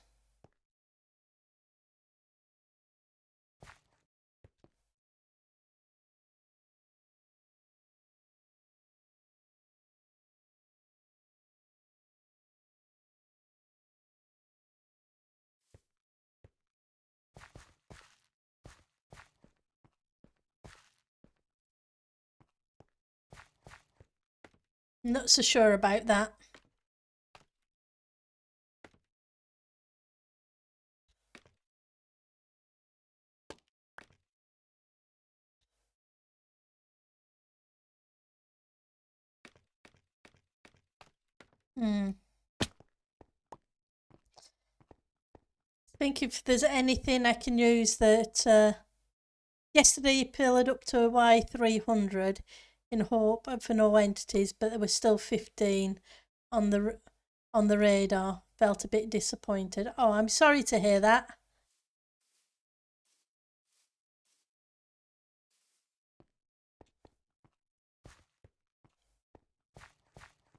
I'm not so sure about that. I think if there's anything I can use that yesterday you pillared up to a Y300 in hope for no entities, but there were still 15 on the radar. Felt a bit disappointed. Oh, I'm sorry to hear that.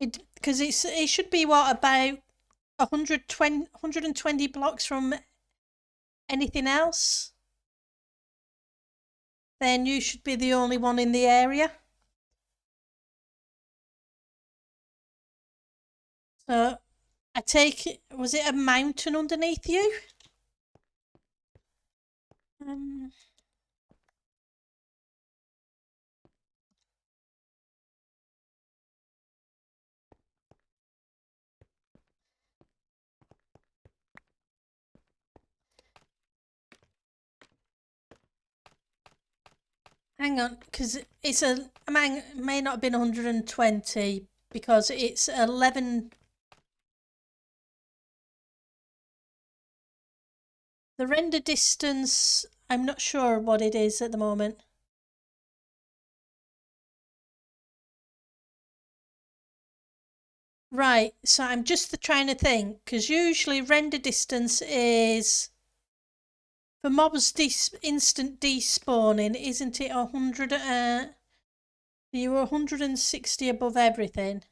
Because it should be what, about 120 blocks from anything else? Then you should be the only one in the area. So I take it, was it a mountain underneath you? Hang on, because it's may not have been 120 because it's 11. The render distance, I'm not sure what it is at the moment. Right, so I'm just trying to think, because usually render distance is for mobs instant despawning, isn't it 100? You were 160 above everything.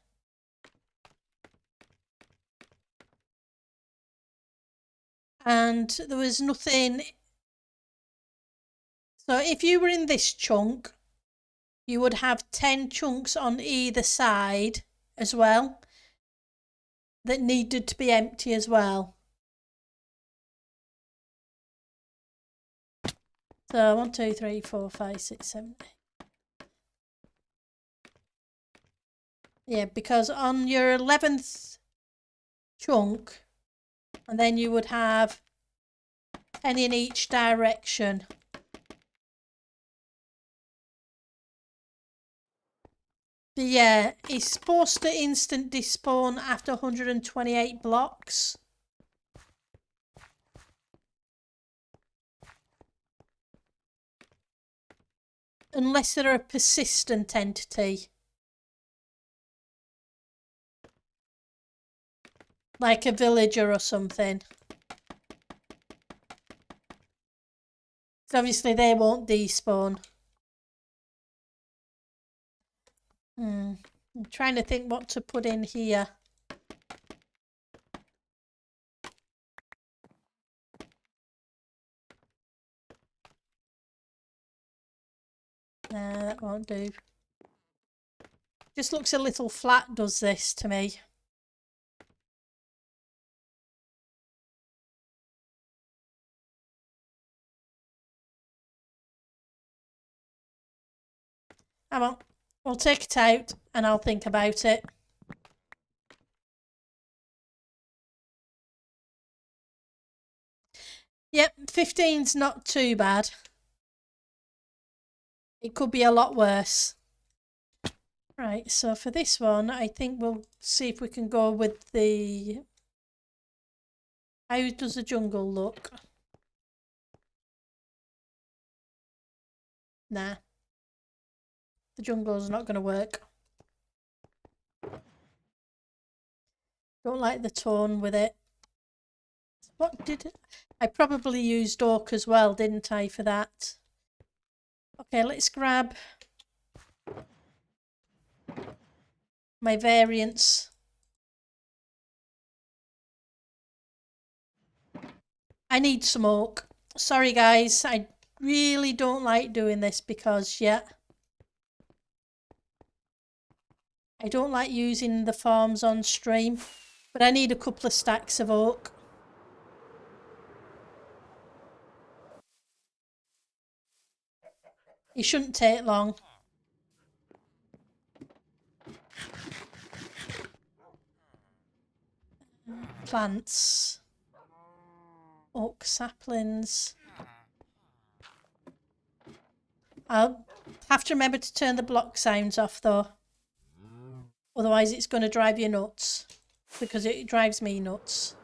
And there was nothing. So if you were in this chunk, you would have 10 chunks on either side as well that needed to be empty as well. So 1, 2, 3, 4, 5, 6, 7, 8. Yeah, because on your 11th chunk, and then you would have 10 in each direction. But yeah, it's supposed to instant despawn after 128 blocks. Unless they're a persistent entity. Like a villager or something. So obviously they won't despawn. I'm trying to think what to put in here. Nah, that won't do. Just looks a little flat, does this to me. Come on, we'll take it out and I'll think about it. Yep, 15's not too bad. It could be a lot worse. Right, so for this one, I think we'll see if we can go with the... How does the jungle look? Nah. The jungle's not going to work. Don't like the tone with it. What did it? I probably used oak as well, didn't I, for that? Okay, let's grab my variants. I need some oak. Sorry guys, I really don't like doing this because, yeah, I don't like using the farms on stream, but I need a couple of stacks of oak. It shouldn't take long. Plants. Oak saplings. I'll have to remember to turn the block sounds off though. Otherwise it's going to drive you nuts. Because it drives me nuts.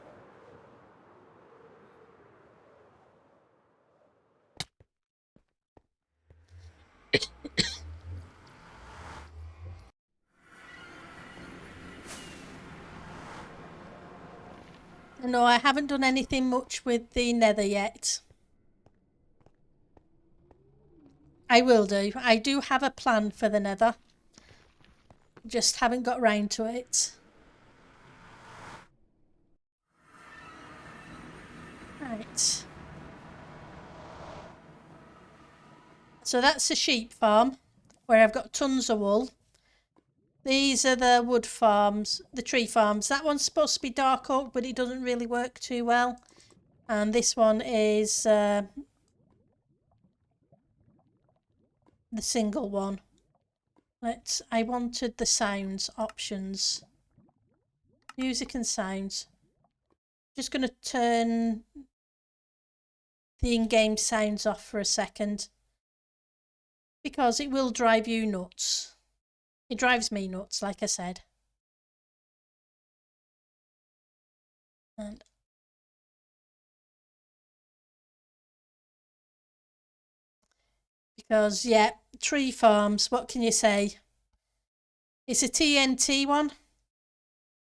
No, I haven't done anything much with the nether yet. I will do. I do have a plan for the nether. Just haven't got round to it. Right. So that's a sheep farm where I've got tons of wool. These are the wood farms, the tree farms. That one's supposed to be dark oak, but it doesn't really work too well. And this one is the single one. I wanted the sounds options. Music and sounds. Just going to turn the in-game sounds off for a second. Because it will drive you nuts. It drives me nuts, like I said. And because, yeah, tree farms, what can you say? It's a TNT one.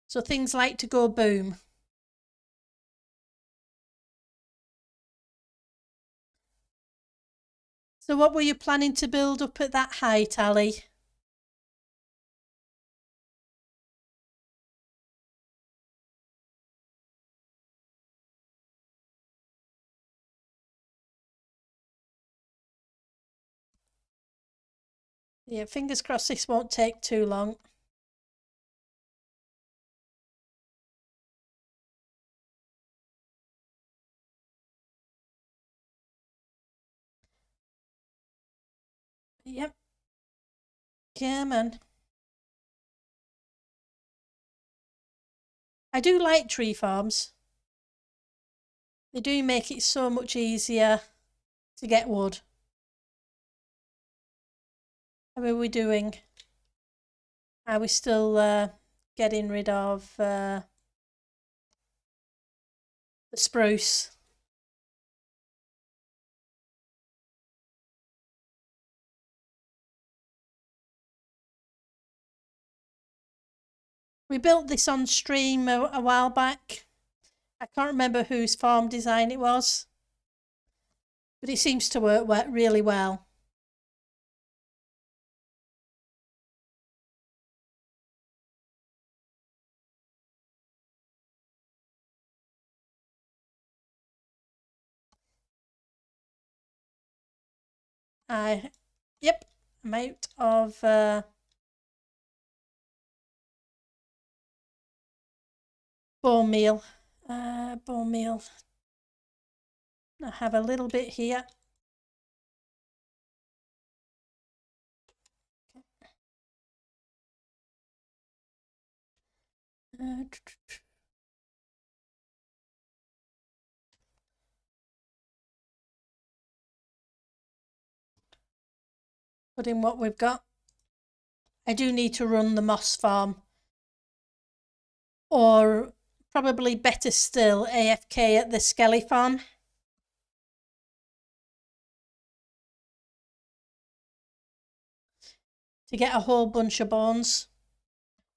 So things like to go boom. So what were you planning to build up at that height, Ali? Yeah, fingers crossed this won't take too long. Yep. Come on. I do like tree farms. They do make it so much easier to get wood. How are we doing? Are we still getting rid of the spruce? We built this on stream a while back. I can't remember whose farm design it was, but it seems to work really well. Yep, I'm out of bone meal. Bone meal. I have a little bit here. Put in what we've got. I do need to run the moss farm, or probably better still, AFK at the Skelly farm. To get a whole bunch of bones.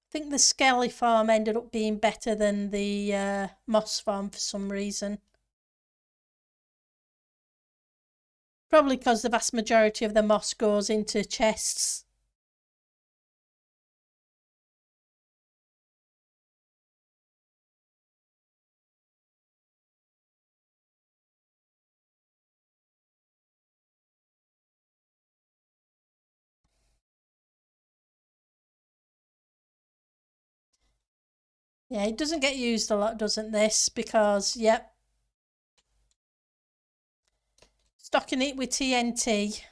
I think the Skelly farm ended up being better than the moss farm for some reason. Probably because the vast majority of the moss goes into chests. Yeah, it doesn't get used a lot, doesn't this? Because, yep. Stocking it with TNT.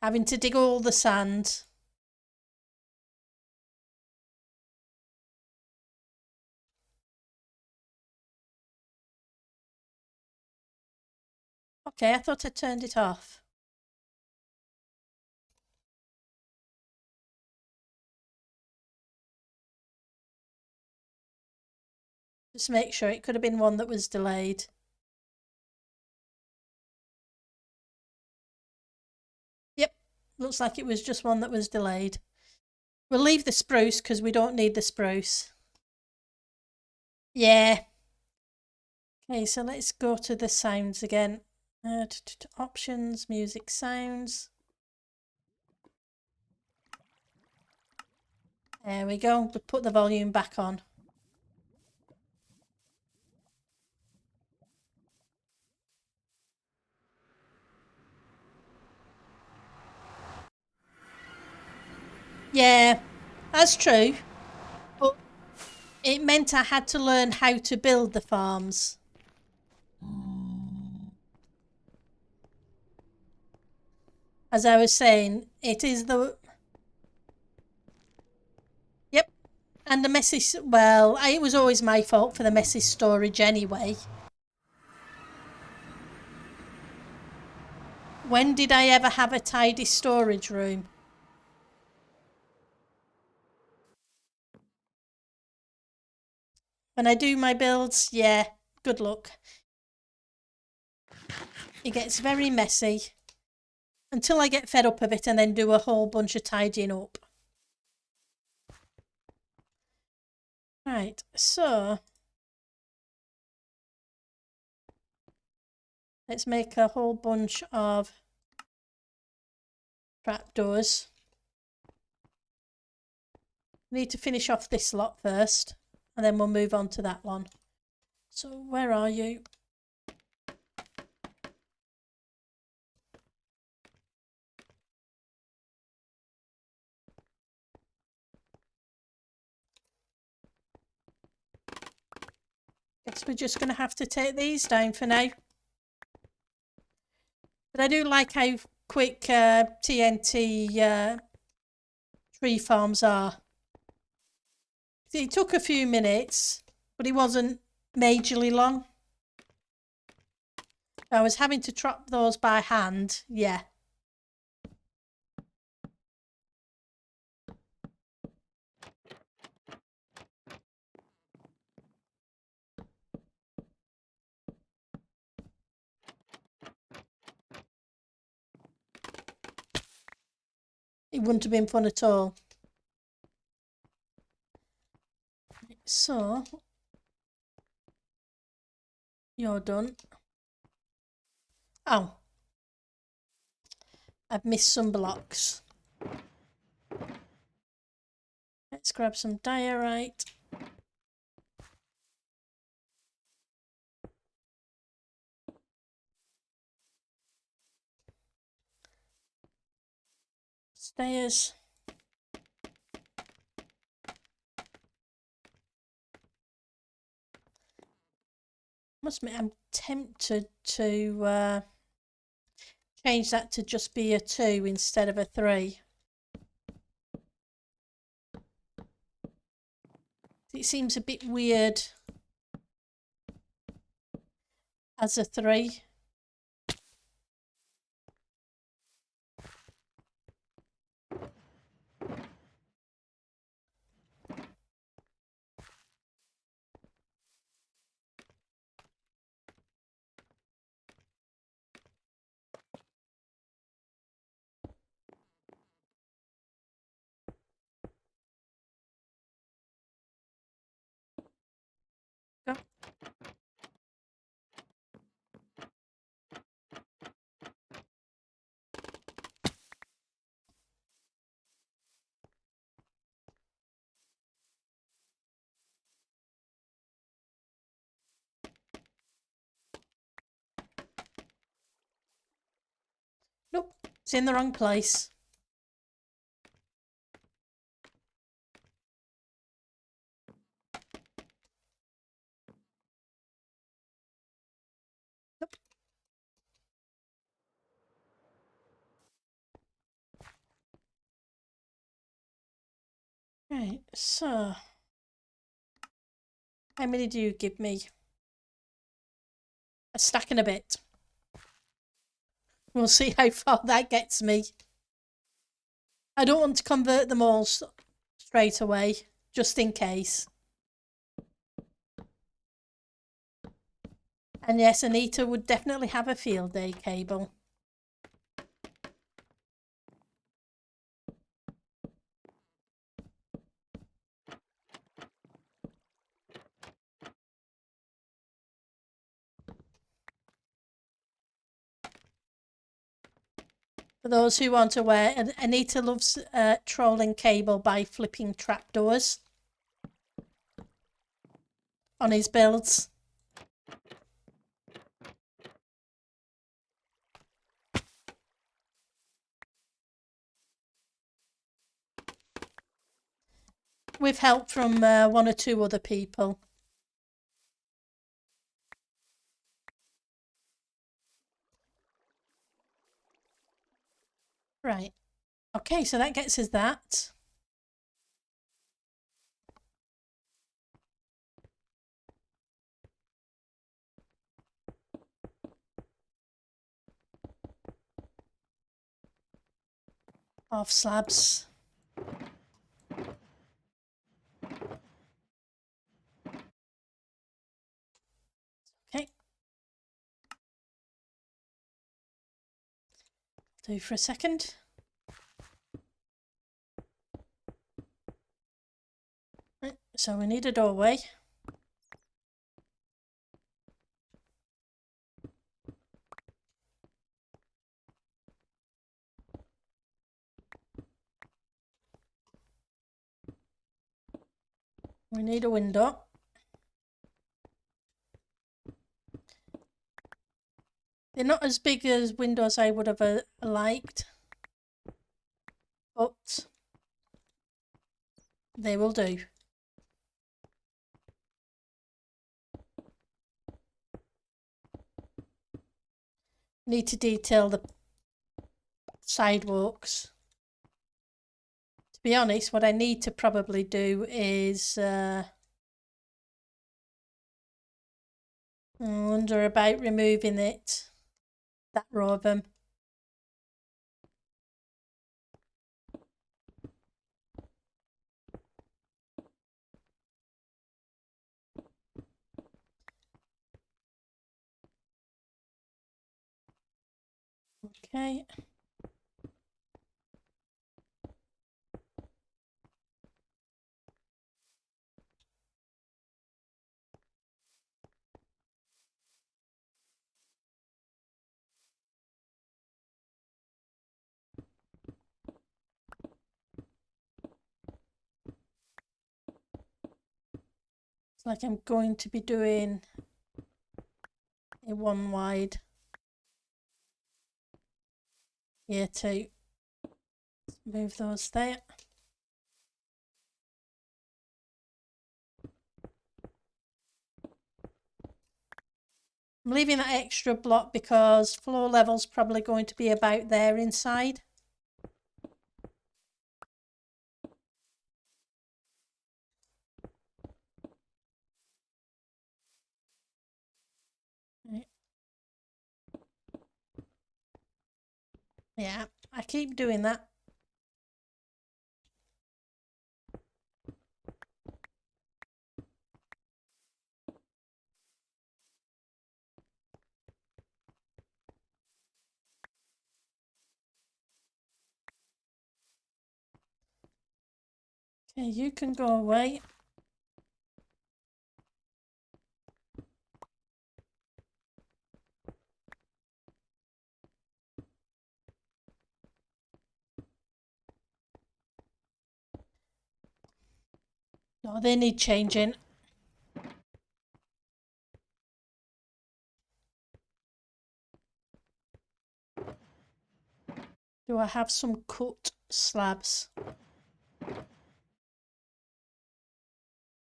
Having to dig all the sand. Okay, I thought I turned it off. Just make sure it could have been one that was delayed. Yep, looks like it was just one that was delayed. We'll leave the spruce because we don't need the spruce. Yeah. Okay, so let's go to the sounds again. Options, music, sounds. There we go. We'll put the volume back on. Yeah, that's true. But it meant I had to learn how to build the farms. As I was saying, it is the... Yep. And the messy... Well, it was always my fault for the messy storage anyway. When did I ever have a tidy storage room? When I do my builds, yeah, good luck. It gets very messy until I get fed up of it and then do a whole bunch of tidying up. Right, so let's make a whole bunch of trapdoors. Need to finish off this lot first and then we'll move on to that one. So where are you? Guess we're just going to have to take these down for now. But I do like how quick TNT tree farms are. It took a few minutes, but it wasn't majorly long. I was having to trap those by hand, yeah. it wouldn't have been fun at all. So, you're done. Oh, I've missed some blocks. Let's grab some diorite. Stairs. Must admit, I'm tempted to change that to just be a 2 instead of a 3. It seems a bit weird as a 3. Go. Nope, it's in the wrong place. Nope. Right, so how many do you give me? A stack and a bit. We'll see how far that gets me. I don't want to convert them all straight away, just in case. And yes, Anita would definitely have a field day cable. For those who aren't aware, Anita loves trolling cable by flipping trapdoors on his builds. With help from 1 or 2 other people. Right. Okay, so that gets us that. Half slabs. Okay. Do for a second. Right, so we need a doorway. We need a window. They're not as big as windows I would have liked, but they will do. Need to detail the sidewalks. To be honest, what I need to probably do is wonder about removing it, that row of them. Okay. like I'm going to be doing a one wide here too. Move those there. I'm leaving that extra block because floor level's probably going to be about there inside. Right. Yeah, I keep doing that. Okay, you can go away. No, they need changing. Do I have some cut slabs?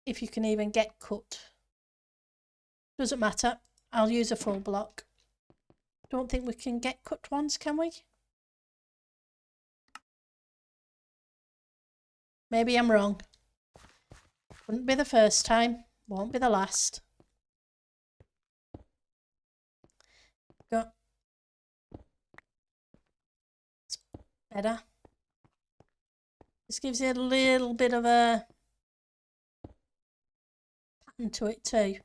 If you can even get cut. Doesn't matter. I'll use a full block. Don't think we can get cut ones, can we? Maybe I'm wrong. Wouldn't be the first time. Won't be the last. Go. It's better. This gives you a little bit of a pattern to it too.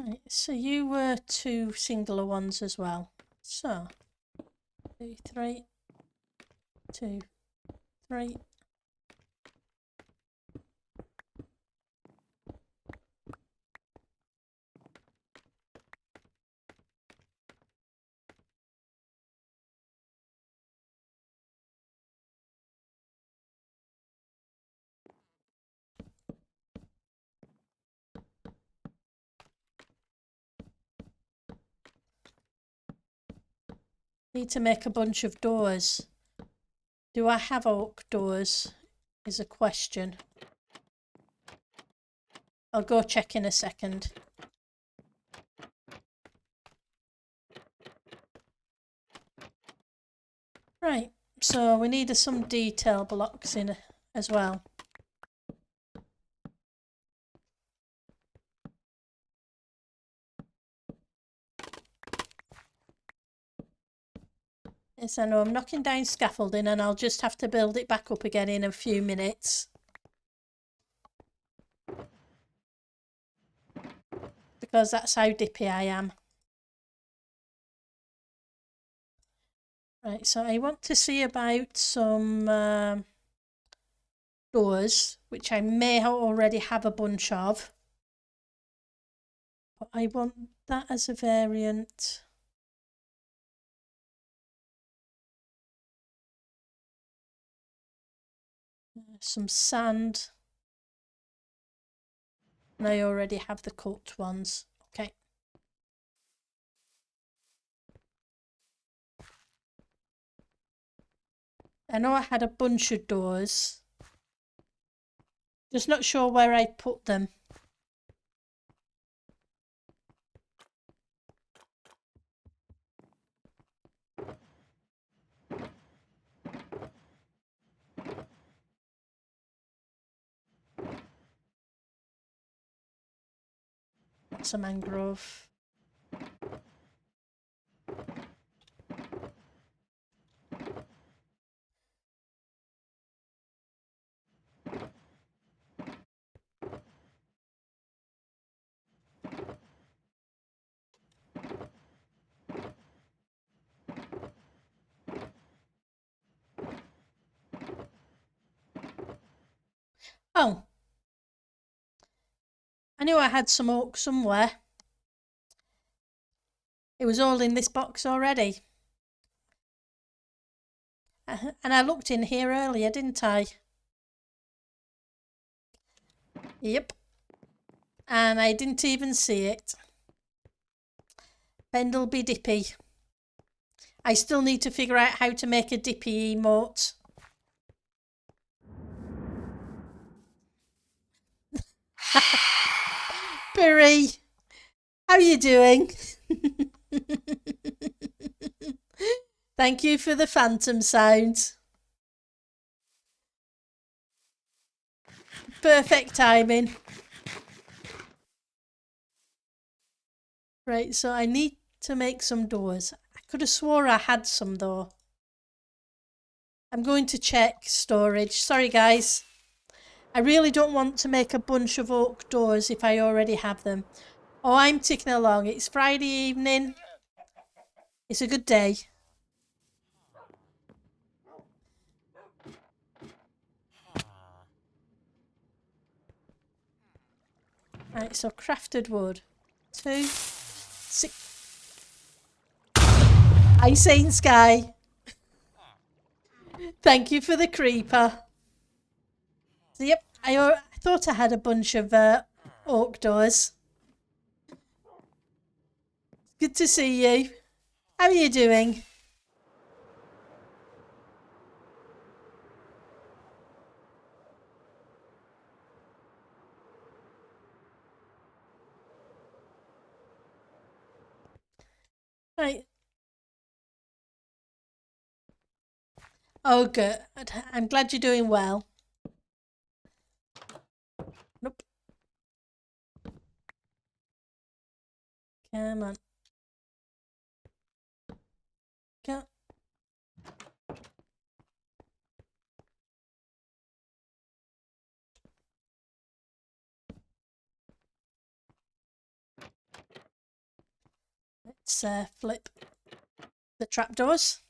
Right, so you were two singular ones as well. So 2, 3, 2, 3. Need to make a bunch of doors. Do I have oak doors? Is a question. I'll go check in a second. Right, so we need some detail blocks in as well. Yes, I know I'm knocking down scaffolding and I'll just have to build it back up again in a few minutes. Because that's how dippy I am. Right, so I want to see about some doors, which I may already have a bunch of. But I want that as a variant. Some sand. And I already have the cut ones. Okay. I know I had a bunch of doors. Just not sure where I put them. That's a mangrove. Oh. I knew I had some oak somewhere. It was all in this box already. And I looked in here earlier, didn't I? Yep. And I didn't even see it. Pendle be dippy. I still need to figure out how to make a dippy emote. Barry, how are you doing? Thank you for the phantom sound. Perfect timing. Right, so I need to make some doors. I could have swore I had some though. I'm going to check storage. Sorry guys. I really don't want to make a bunch of oak doors if I already have them. Oh, I'm ticking along. It's Friday evening. It's a good day. Right, so crafted wood. 2, 6. I Saint Sky. Thank you for the creeper. So, yep, I thought I had a bunch of oak doors. Good to see you. How are you doing? Right. Oh, good. I'm glad you're doing well. Nope. Come on. Go. Let's flip the trapdoors.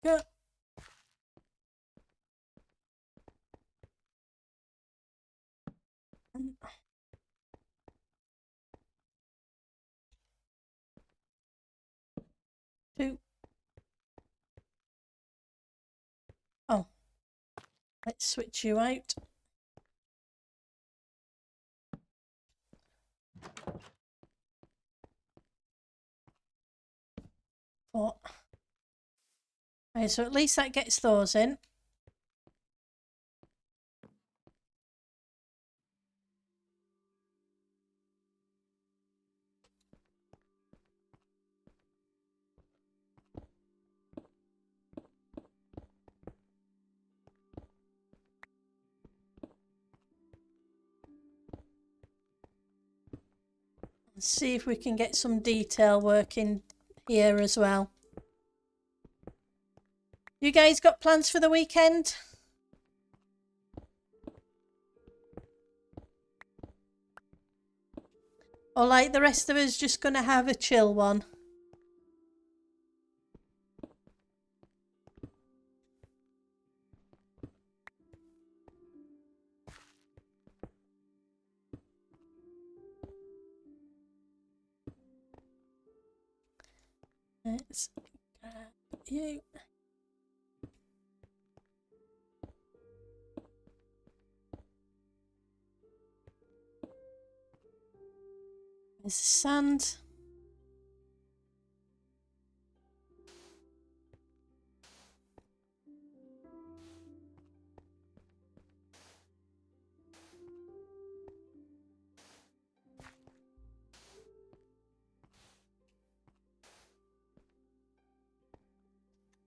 Go. Two. Oh, let's switch you out. Four. Right, so at least that gets those in. Let's see if we can get some detail work in here as well. You guys got plans for the weekend? Or like the rest of us just gonna have a chill one? Let's grab you. There's the sand.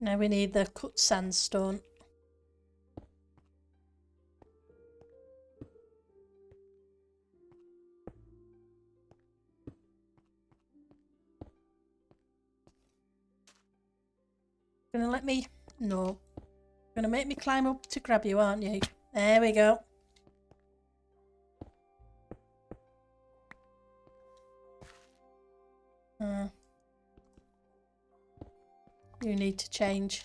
Now we need the cut sandstone. Gonna let me? No. Gonna make me climb up to grab you, aren't you? There we go. You need to change.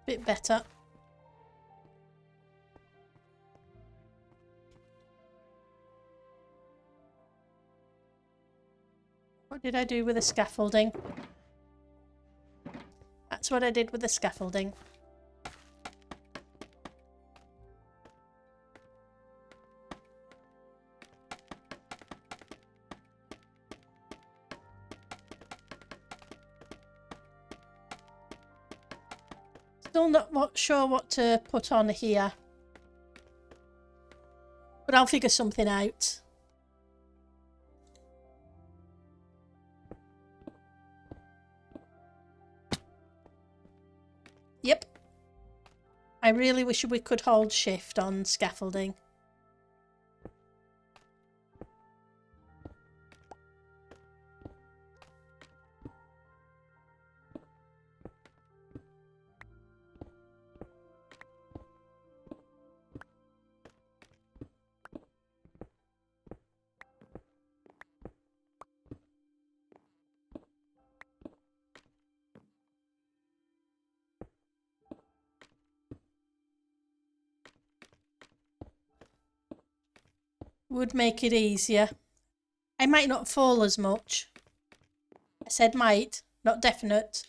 Bit better. What did I do with the scaffolding? That's what I did with the scaffolding. Still not sure what to put on here, but I'll figure something out. Yep. I really wish we could hold shift on scaffolding. Would make it easier. I might not fall as much. I said might, not definite.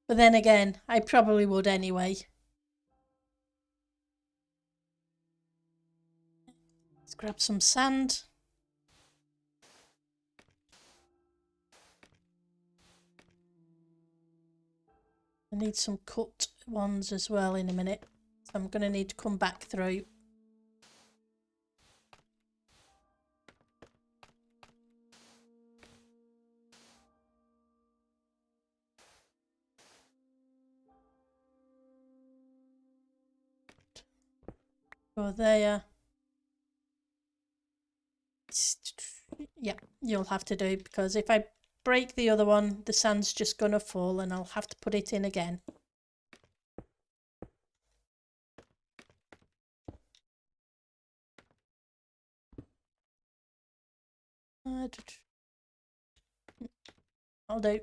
But then again, I probably would anyway. Let's grab some sand. I need some cut ones as well in a minute. So I'm going to need to come back through. Go there. Yeah, you'll have to do, because if I break the other one, the sand's just going to fall and I'll have to put it in again. I'll do.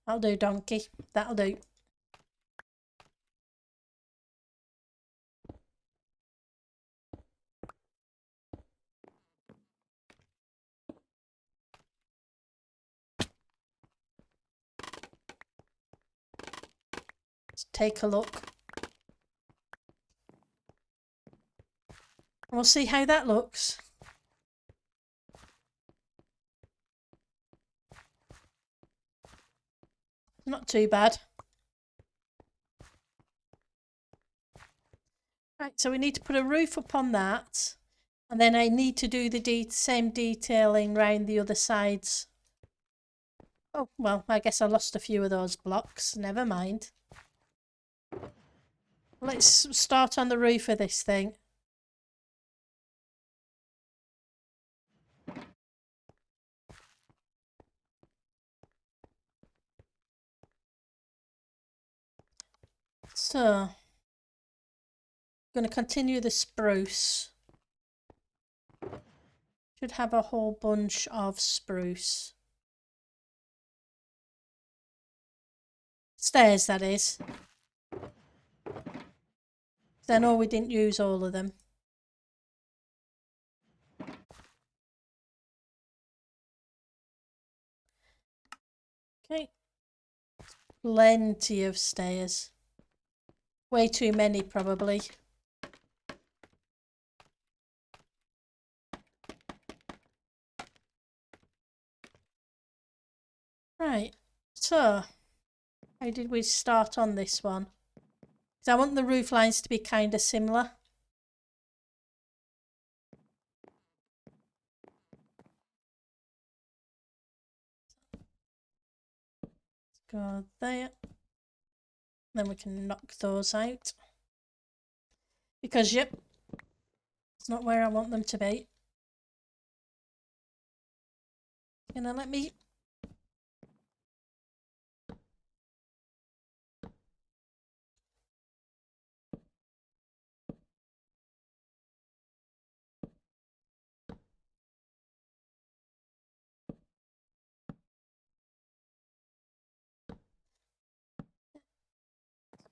I'll do, donkey. That'll do. Let's take a look. We'll see how that looks. Not too bad. Right, so we need to put a roof upon that, and then I need to do the same detailing round the other sides. Oh, well, I guess I lost a few of those blocks. Never mind. Let's start on the roof of this thing. So, I'm going to continue the spruce. Should have a whole bunch of spruce. Stairs, that is. I know we didn't use all of them. Okay. Plenty of stairs. Way too many, probably. Right, so how did we start on this one? Because I want the roof lines to be kind of similar. Go there. Then we can knock those out. Because, yep, it's not where I want them to be. Gonna let me...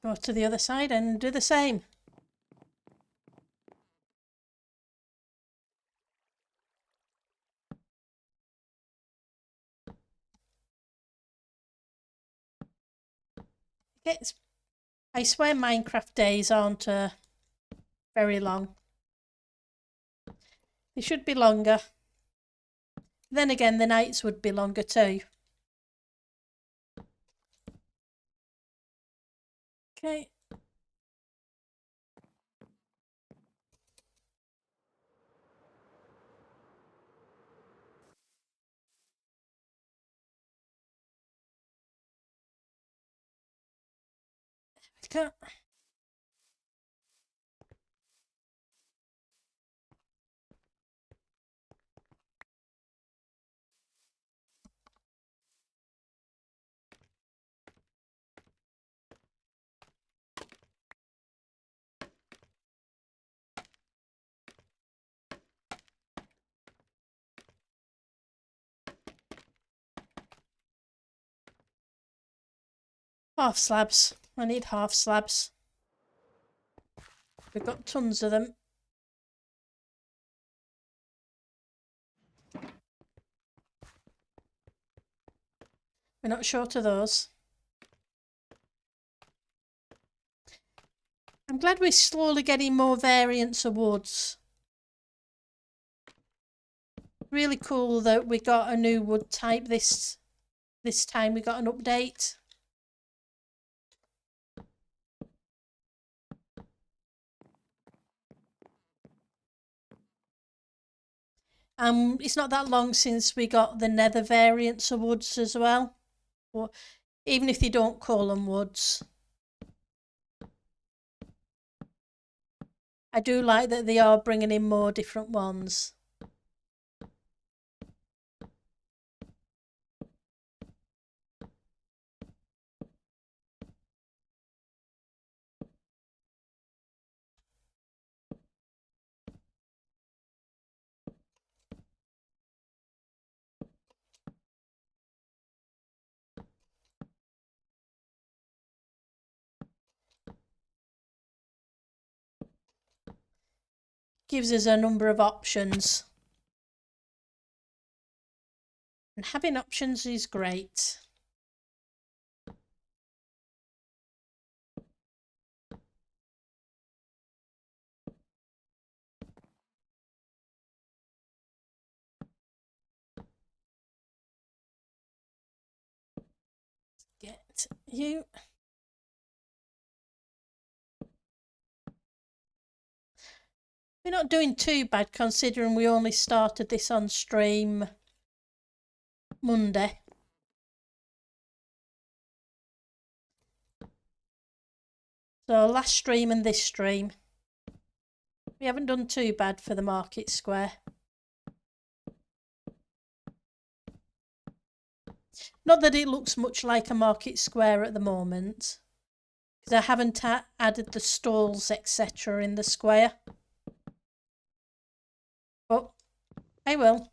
Go to the other side and do the same. I swear Minecraft days aren't very long. They should be longer. Then again, the nights would be longer too. Okay. Go. Half slabs. I need half slabs. We've got tons of them. We're not short of those. I'm glad we're slowly getting more variants of woods. Really cool that we got a new wood type this time. We got an update. It's not that long since we got the nether variants of woods as well. Or even if they don't call them woods. I do like that they are bringing in more different ones. Gives us a number of options. And having options is great. Get you. We're not doing too bad considering we only started this on stream Monday. So last stream and this stream. We haven't done too bad for the market square. Not that it looks much like a market square at the moment. Because I haven't added the stalls etc. in the square. But I will.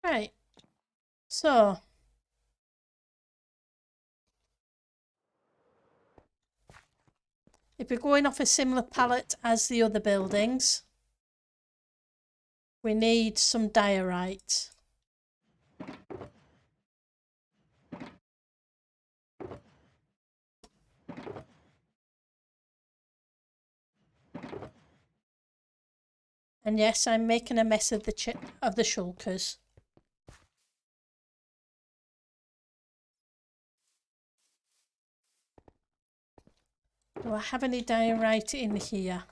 Right. So. If we're going off a similar palette as the other buildings, we need some diorite. And yes, I'm making a mess of the shulkers. Do I have any diorite in here?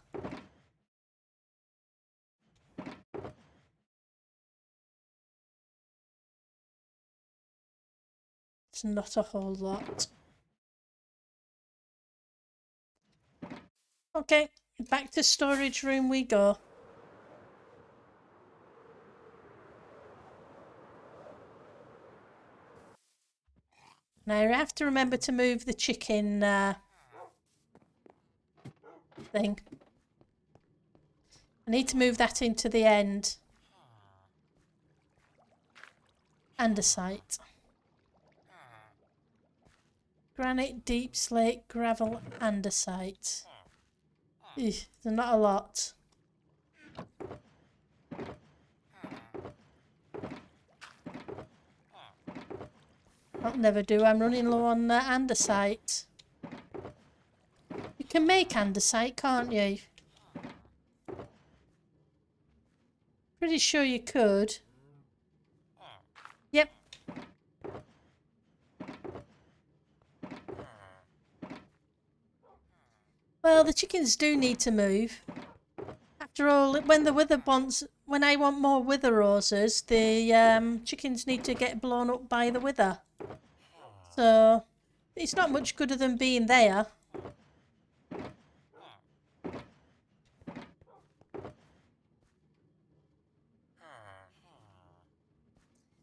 It's not a whole lot. Okay, back to storage room we go. Now I have to remember to move the chicken thing. I need to move that into the end. Andesite. Granite, deep slate, gravel, andesite. Eugh, there's not a lot. That'll never do. I'm running low on andesite. You can make andesite, can't you? Pretty sure you could. Yep. Well, the chickens do need to move. After all, when I want more wither roses, the chickens need to get blown up by the wither. So it's not much good of them being there.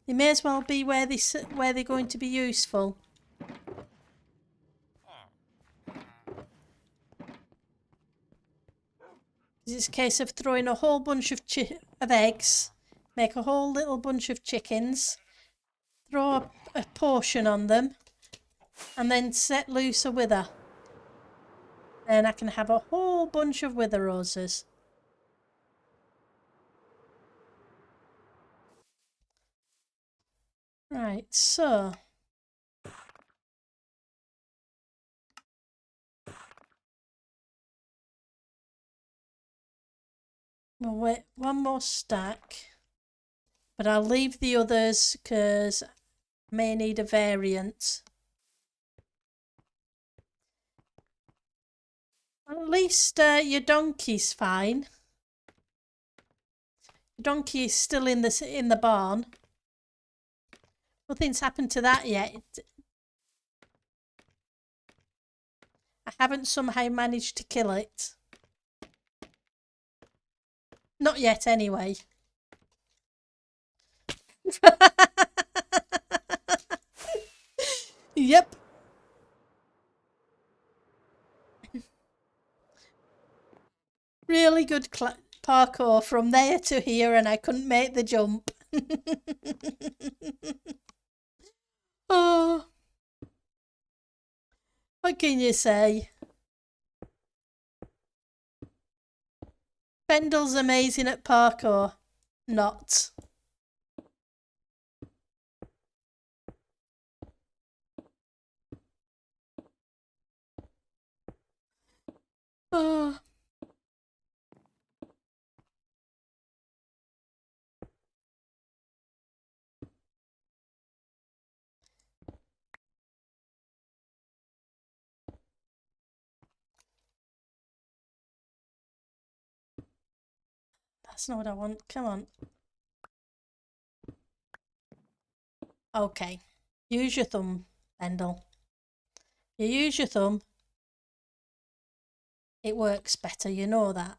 They may as well be where they're going to be useful. It's a case of throwing a whole bunch of eggs, make a whole little bunch of chickens, throw a portion on them, and then set loose a wither. And I can have a whole bunch of wither roses. Right, so we'll wait one more stack, but I'll leave the others because I may need a variant. At least your donkey's fine. Your donkey is still in the barn. Nothing's happened to that yet. I haven't somehow managed to kill it. Not yet, anyway. Yep. Really good parkour from there to here, and I couldn't make the jump. Oh, what can you say? Pendle's amazing at parkour. Not. Oh. That's not what I want. Come on. Okay. Use your thumb, Pendle. You use your thumb. It works better, you know that.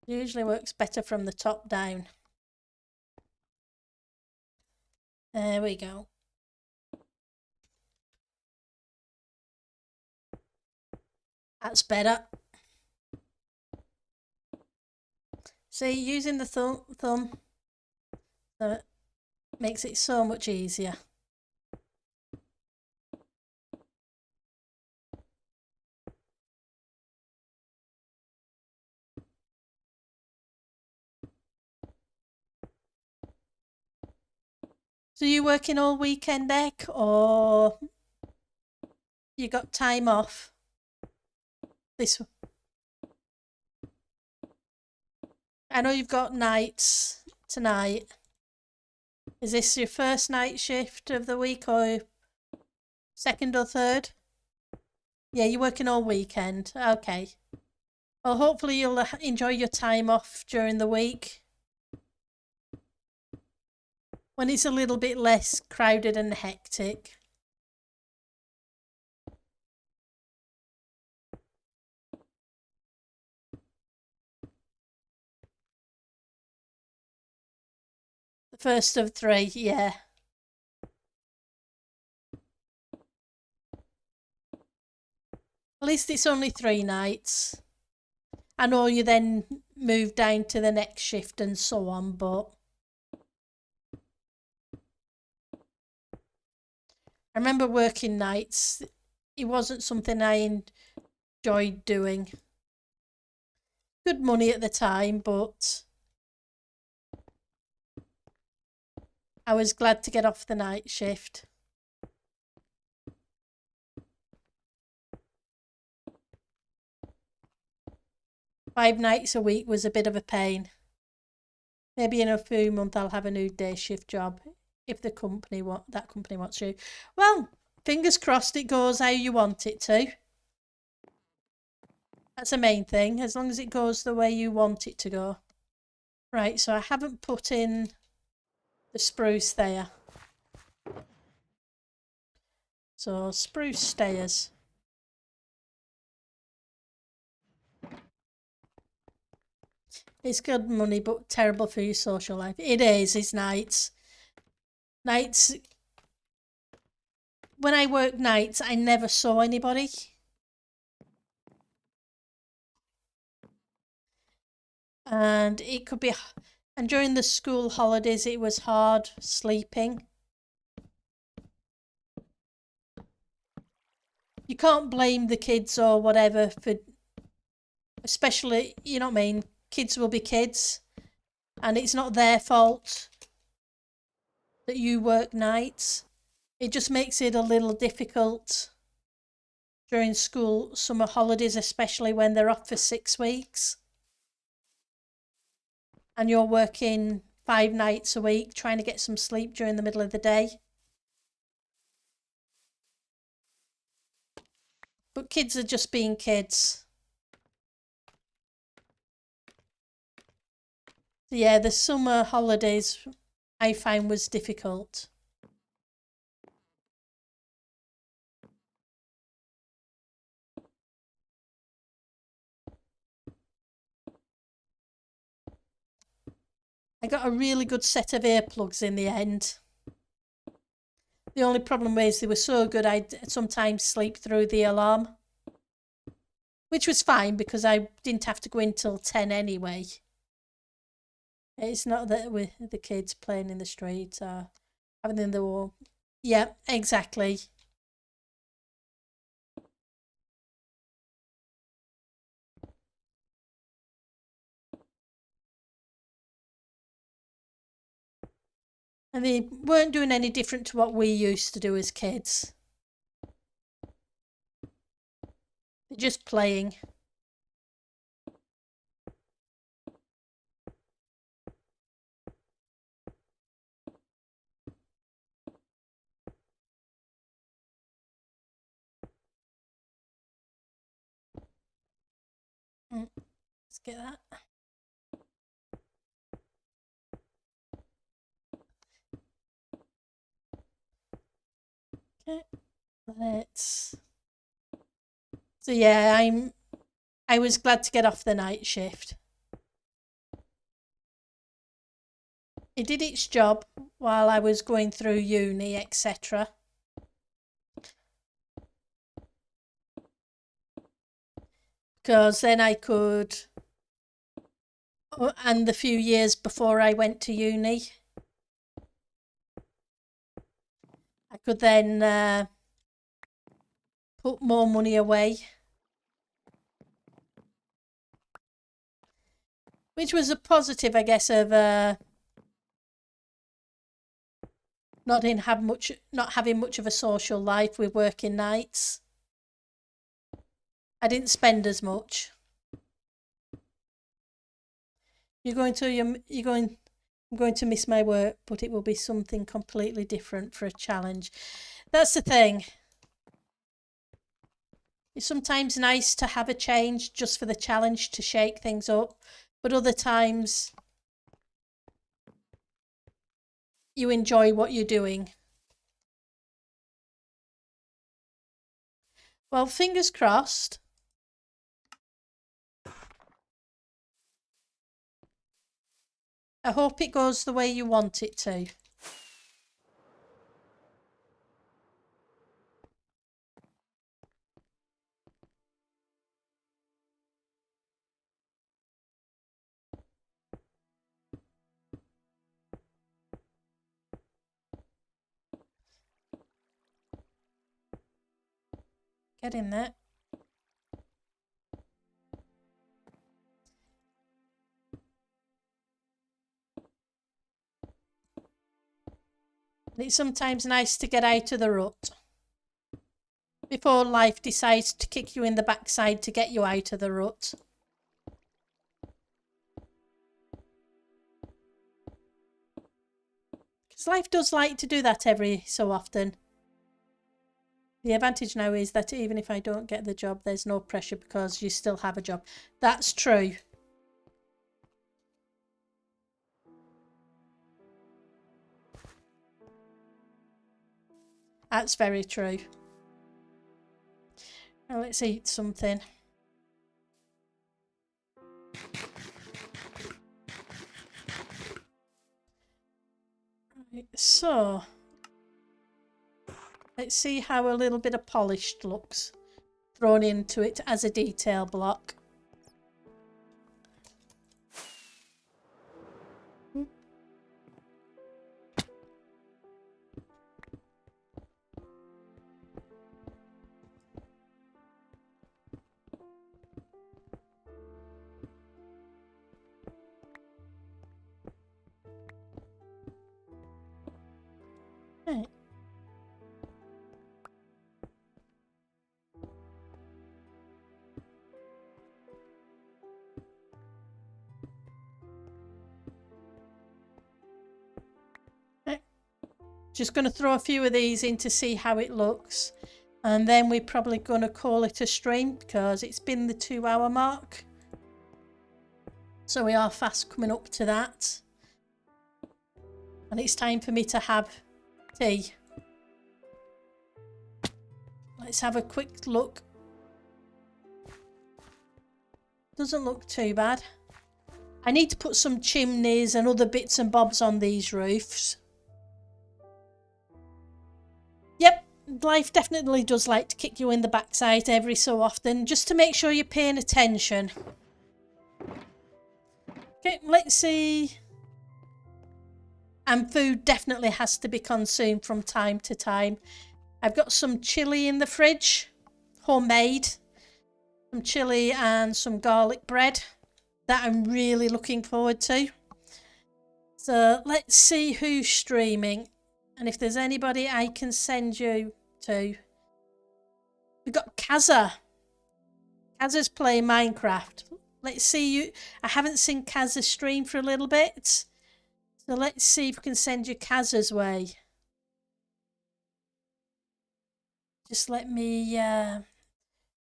Usually works better from the top down. There we go. That's better. See, using the thumb makes it so much easier. So you working all weekend, Nick, or you got time off? I know you've got nights tonight. Is this your first night shift of the week or second or third? Yeah, you're working all weekend. Okay. Well, hopefully you'll enjoy your time off during the week when it's a little bit less crowded and hectic. The first of 3, yeah. At least it's only 3 nights. I know you then move down to the next shift and so on, but I remember working nights. It wasn't something I enjoyed doing. Good money at the time, but I was glad to get off the night shift. Five nights a week was a bit of a pain. Maybe in a few months I'll have a new day shift job if that company wants you. Well, fingers crossed it goes how you want it to. That's the main thing, as long as it goes the way you want it to go. Right, so I haven't put in the spruce there. So spruce stairs. It's good money, but terrible for your social life. It is, it's nights. Nights. When I worked nights, I never saw anybody. And it could be, and during the school holidays, it was hard sleeping. You can't blame the kids or whatever for, especially, you know what I mean, kids will be kids. And it's not their fault that you work nights. It just makes it a little difficult during school, summer holidays, especially when they're off for 6 weeks. And you're working 5 nights a week, trying to get some sleep during the middle of the day. But kids are just being kids. So yeah, the summer holidays I find was difficult. I got a really good set of earplugs in the end. The only problem was they were so good I'd sometimes sleep through the alarm. Which was fine because I didn't have to go in till 10 anyway. It's not that with the kids playing in the street or having in the wall. Yeah, exactly. And they weren't doing any different to what we used to do as kids. They're just playing. Let's get that. Okay, let's. So yeah, I was glad to get off the night shift. It did its job while I was going through uni, etc. Because then I could, and the few years before I went to uni, I could then put more money away. Which was a positive, I guess, of not having much of a social life with working nights. I didn't spend as much. I'm going to miss my work, but it will be something completely different for a challenge. That's the thing. It's sometimes nice to have a change just for the challenge to shake things up, but other times you enjoy what you're doing. Well, fingers crossed. I hope it goes the way you want it to. Get in there. It's sometimes nice to get out of the rut before life decides to kick you in the backside to get you out of the rut. Because life does like to do that every so often. The advantage now is that even if I don't get the job, there's no pressure because you still have a job. That's true. That's very true. Now let's eat something. Right, so let's see how a little bit of polished looks thrown into it as a detail block. Right. Right. Just going to throw a few of these in to see how it looks. And then we're probably going to call it a stream because it's been the 2-hour mark. So we are fast coming up to that. And it's time for me to have tea. Let's have a quick look. Doesn't look too bad. I need to put some chimneys and other bits and bobs on these roofs. Yep, life definitely does like to kick you in the backside every so often, just to make sure you're paying attention. Okay, let's see. And food definitely has to be consumed from time to time. I've got some chilli in the fridge, homemade. Some chilli and some garlic bread that I'm really looking forward to. So let's see who's streaming and if there's anybody I can send you to. We've got Kaza. Kaza's playing Minecraft. Let's see you. I haven't seen Kaza stream for a little bit. So let's see if we can send you Kaza's way. Just let me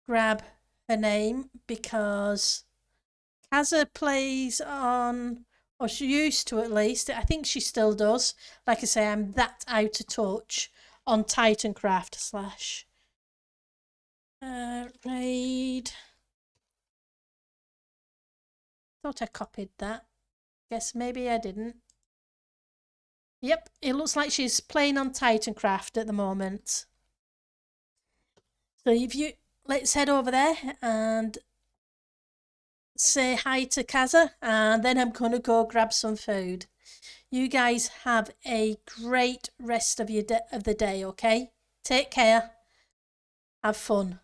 grab her name because Kaza plays on, or she used to at least. I think she still does. Like I say, I'm that out of touch on Titancraft / raid. Thought I copied that. Guess maybe I didn't. Yep, it looks like she's playing on Titancraft at the moment. So let's head over there and say hi to Kaza, and then I'm going to go grab some food. You guys have a great rest of the day, okay? Take care. Have fun.